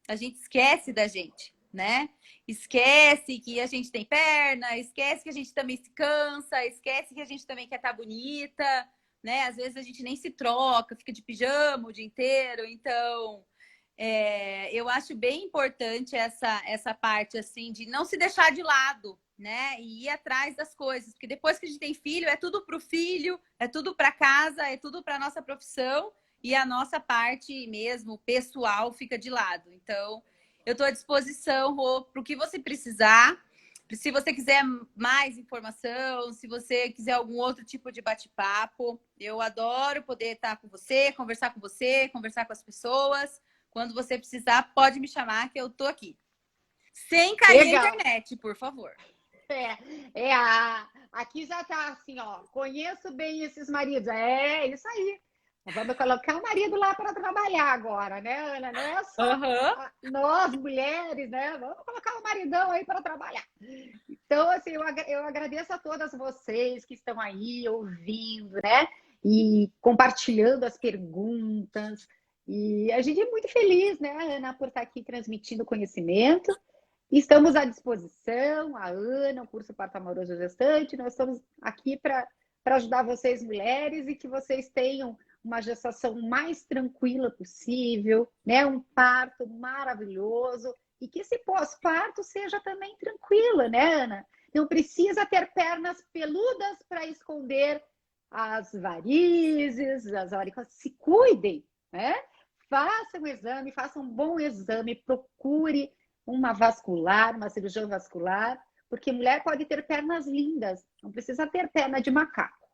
a gente esquece da gente, né? Esquece que a gente tem perna, esquece que a gente também se cansa, esquece que a gente também quer estar bonita, né? Às vezes a gente nem se troca, fica de pijama o dia inteiro. Então, eu acho bem importante essa parte, assim, de não se deixar de lado, né? E ir atrás das coisas. Porque depois que a gente tem filho, é tudo para o filho, é tudo para casa, é tudo para nossa profissão. E a nossa parte mesmo, pessoal, fica de lado. Então, eu estou à disposição, Rô, para o que você precisar. Se você quiser mais informação, se você quiser algum outro tipo de bate-papo, eu adoro poder estar com você, conversar com as pessoas. Quando você precisar, pode me chamar que eu tô aqui. Sem cair na internet, por favor. Aqui já tá assim, ó. Conheço bem esses maridos. É isso aí. Vamos colocar o marido lá para trabalhar agora, né, Ana? Não é só nós, mulheres, né? Vamos colocar o maridão aí para trabalhar. Então, assim, eu agradeço a todas vocês que estão aí ouvindo, né? E compartilhando as perguntas. E a gente é muito feliz, né, Ana, por estar aqui transmitindo conhecimento. Estamos à disposição, a Ana, o curso Parto Amoroso Gestante. Nós estamos aqui para ajudar vocês, mulheres, e que vocês tenham uma gestação mais tranquila possível, né? Um parto maravilhoso e que esse pós-parto seja também tranquilo, né, Ana? Não precisa ter pernas peludas para esconder as varizes, as varicoses. Se cuidem, né? Façam um exame, façam um bom exame, procure uma vascular, uma cirurgião vascular, porque mulher pode ter pernas lindas, não precisa ter perna de macaco.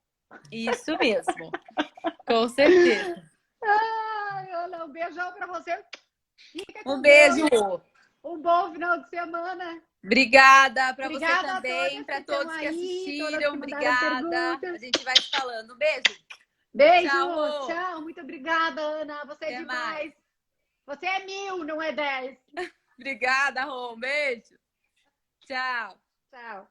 Isso mesmo. Com certeza. Ai, Ana, um beijão para você. Um beijo. Um bom final de semana. Obrigada para você também, para todos que assistiram. Que obrigada. A gente vai se falando. Um beijo. Beijo. Tchau. Muito obrigada, Ana. Você é demais. Mais. Você é 1000, não é 10. Obrigada, Rô. Um beijo. Tchau. Tchau.